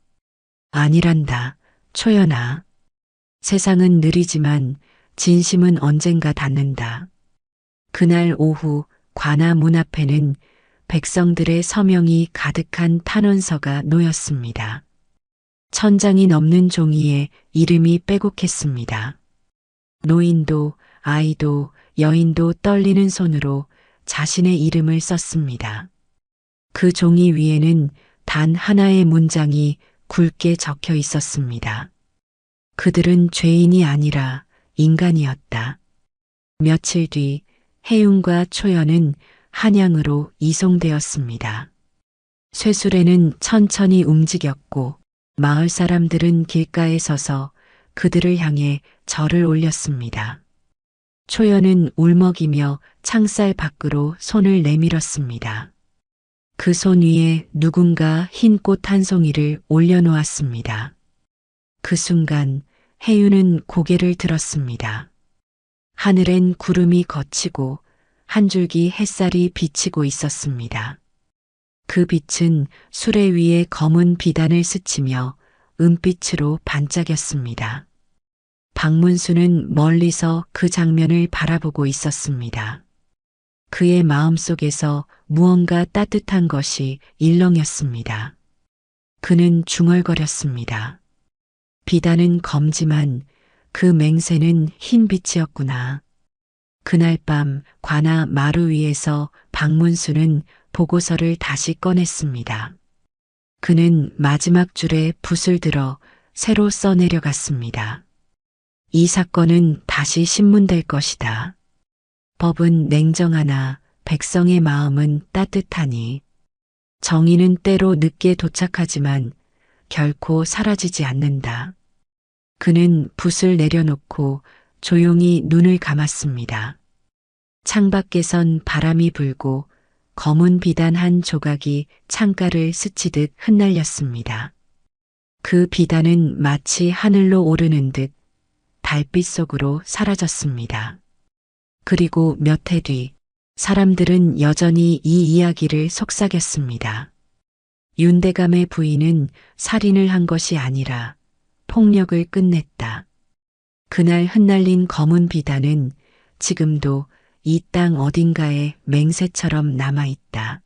아니란다, 초연아. 세상은 느리지만 진심은 언젠가 닿는다. 그날 오후 관아 문 앞에는 백성들의 서명이 가득한 탄원서가 놓였습니다. 천장이 넘는 종이에 이름이 빼곡했습니다. 노인도 아이도 여인도 떨리는 손으로 자신의 이름을 썼습니다. 그 종이 위에는 단 하나의 문장이 굵게 적혀 있었습니다. 그들은 죄인이 아니라 인간이었다. 며칠 뒤 혜윤과 초연은 한양으로 이송되었습니다. 쇠수레는 천천히 움직였고 마을 사람들은 길가에 서서 그들을 향해 절을 올렸습니다. 초연은 울먹이며 창살 밖으로 손을 내밀었습니다. 그 손 위에 누군가 흰 꽃 한 송이를 올려놓았습니다. 그 순간 혜윤은 고개를 들었습니다. 하늘엔 구름이 걷히고 한 줄기 햇살이 비치고 있었습니다. 그 빛은 수레 위에 검은 비단을 스치며 은빛으로 반짝였습니다. 박문수는 멀리서 그 장면을 바라보고 있었습니다. 그의 마음속에서 무언가 따뜻한 것이 일렁였습니다. 그는 중얼거렸습니다. 비단은 검지만 그 맹세는 흰 빛이었구나. 그날 밤 관아 마루 위에서 박문수는 보고서를 다시 꺼냈습니다. 그는 마지막 줄에 붓을 들어 새로 써내려갔습니다. 이 사건은 다시 신문될 것이다. 법은 냉정하나 백성의 마음은 따뜻하니 정의는 때로 늦게 도착하지만 결코 사라지지 않는다. 그는 붓을 내려놓고 조용히 눈을 감았습니다. 창밖에선 바람이 불고 검은 비단 한 조각이 창가를 스치듯 흩날렸습니다. 그 비단은 마치 하늘로 오르는 듯 달빛 속으로 사라졌습니다. 그리고 몇 해 뒤 사람들은 여전히 이 이야기를 속삭였습니다. 윤대감의 부인은 살인을 한 것이 아니라 폭력을 끝냈다. 그날 흩날린 검은 비단은 지금도 이 땅 어딘가에 맹세처럼 남아 있다.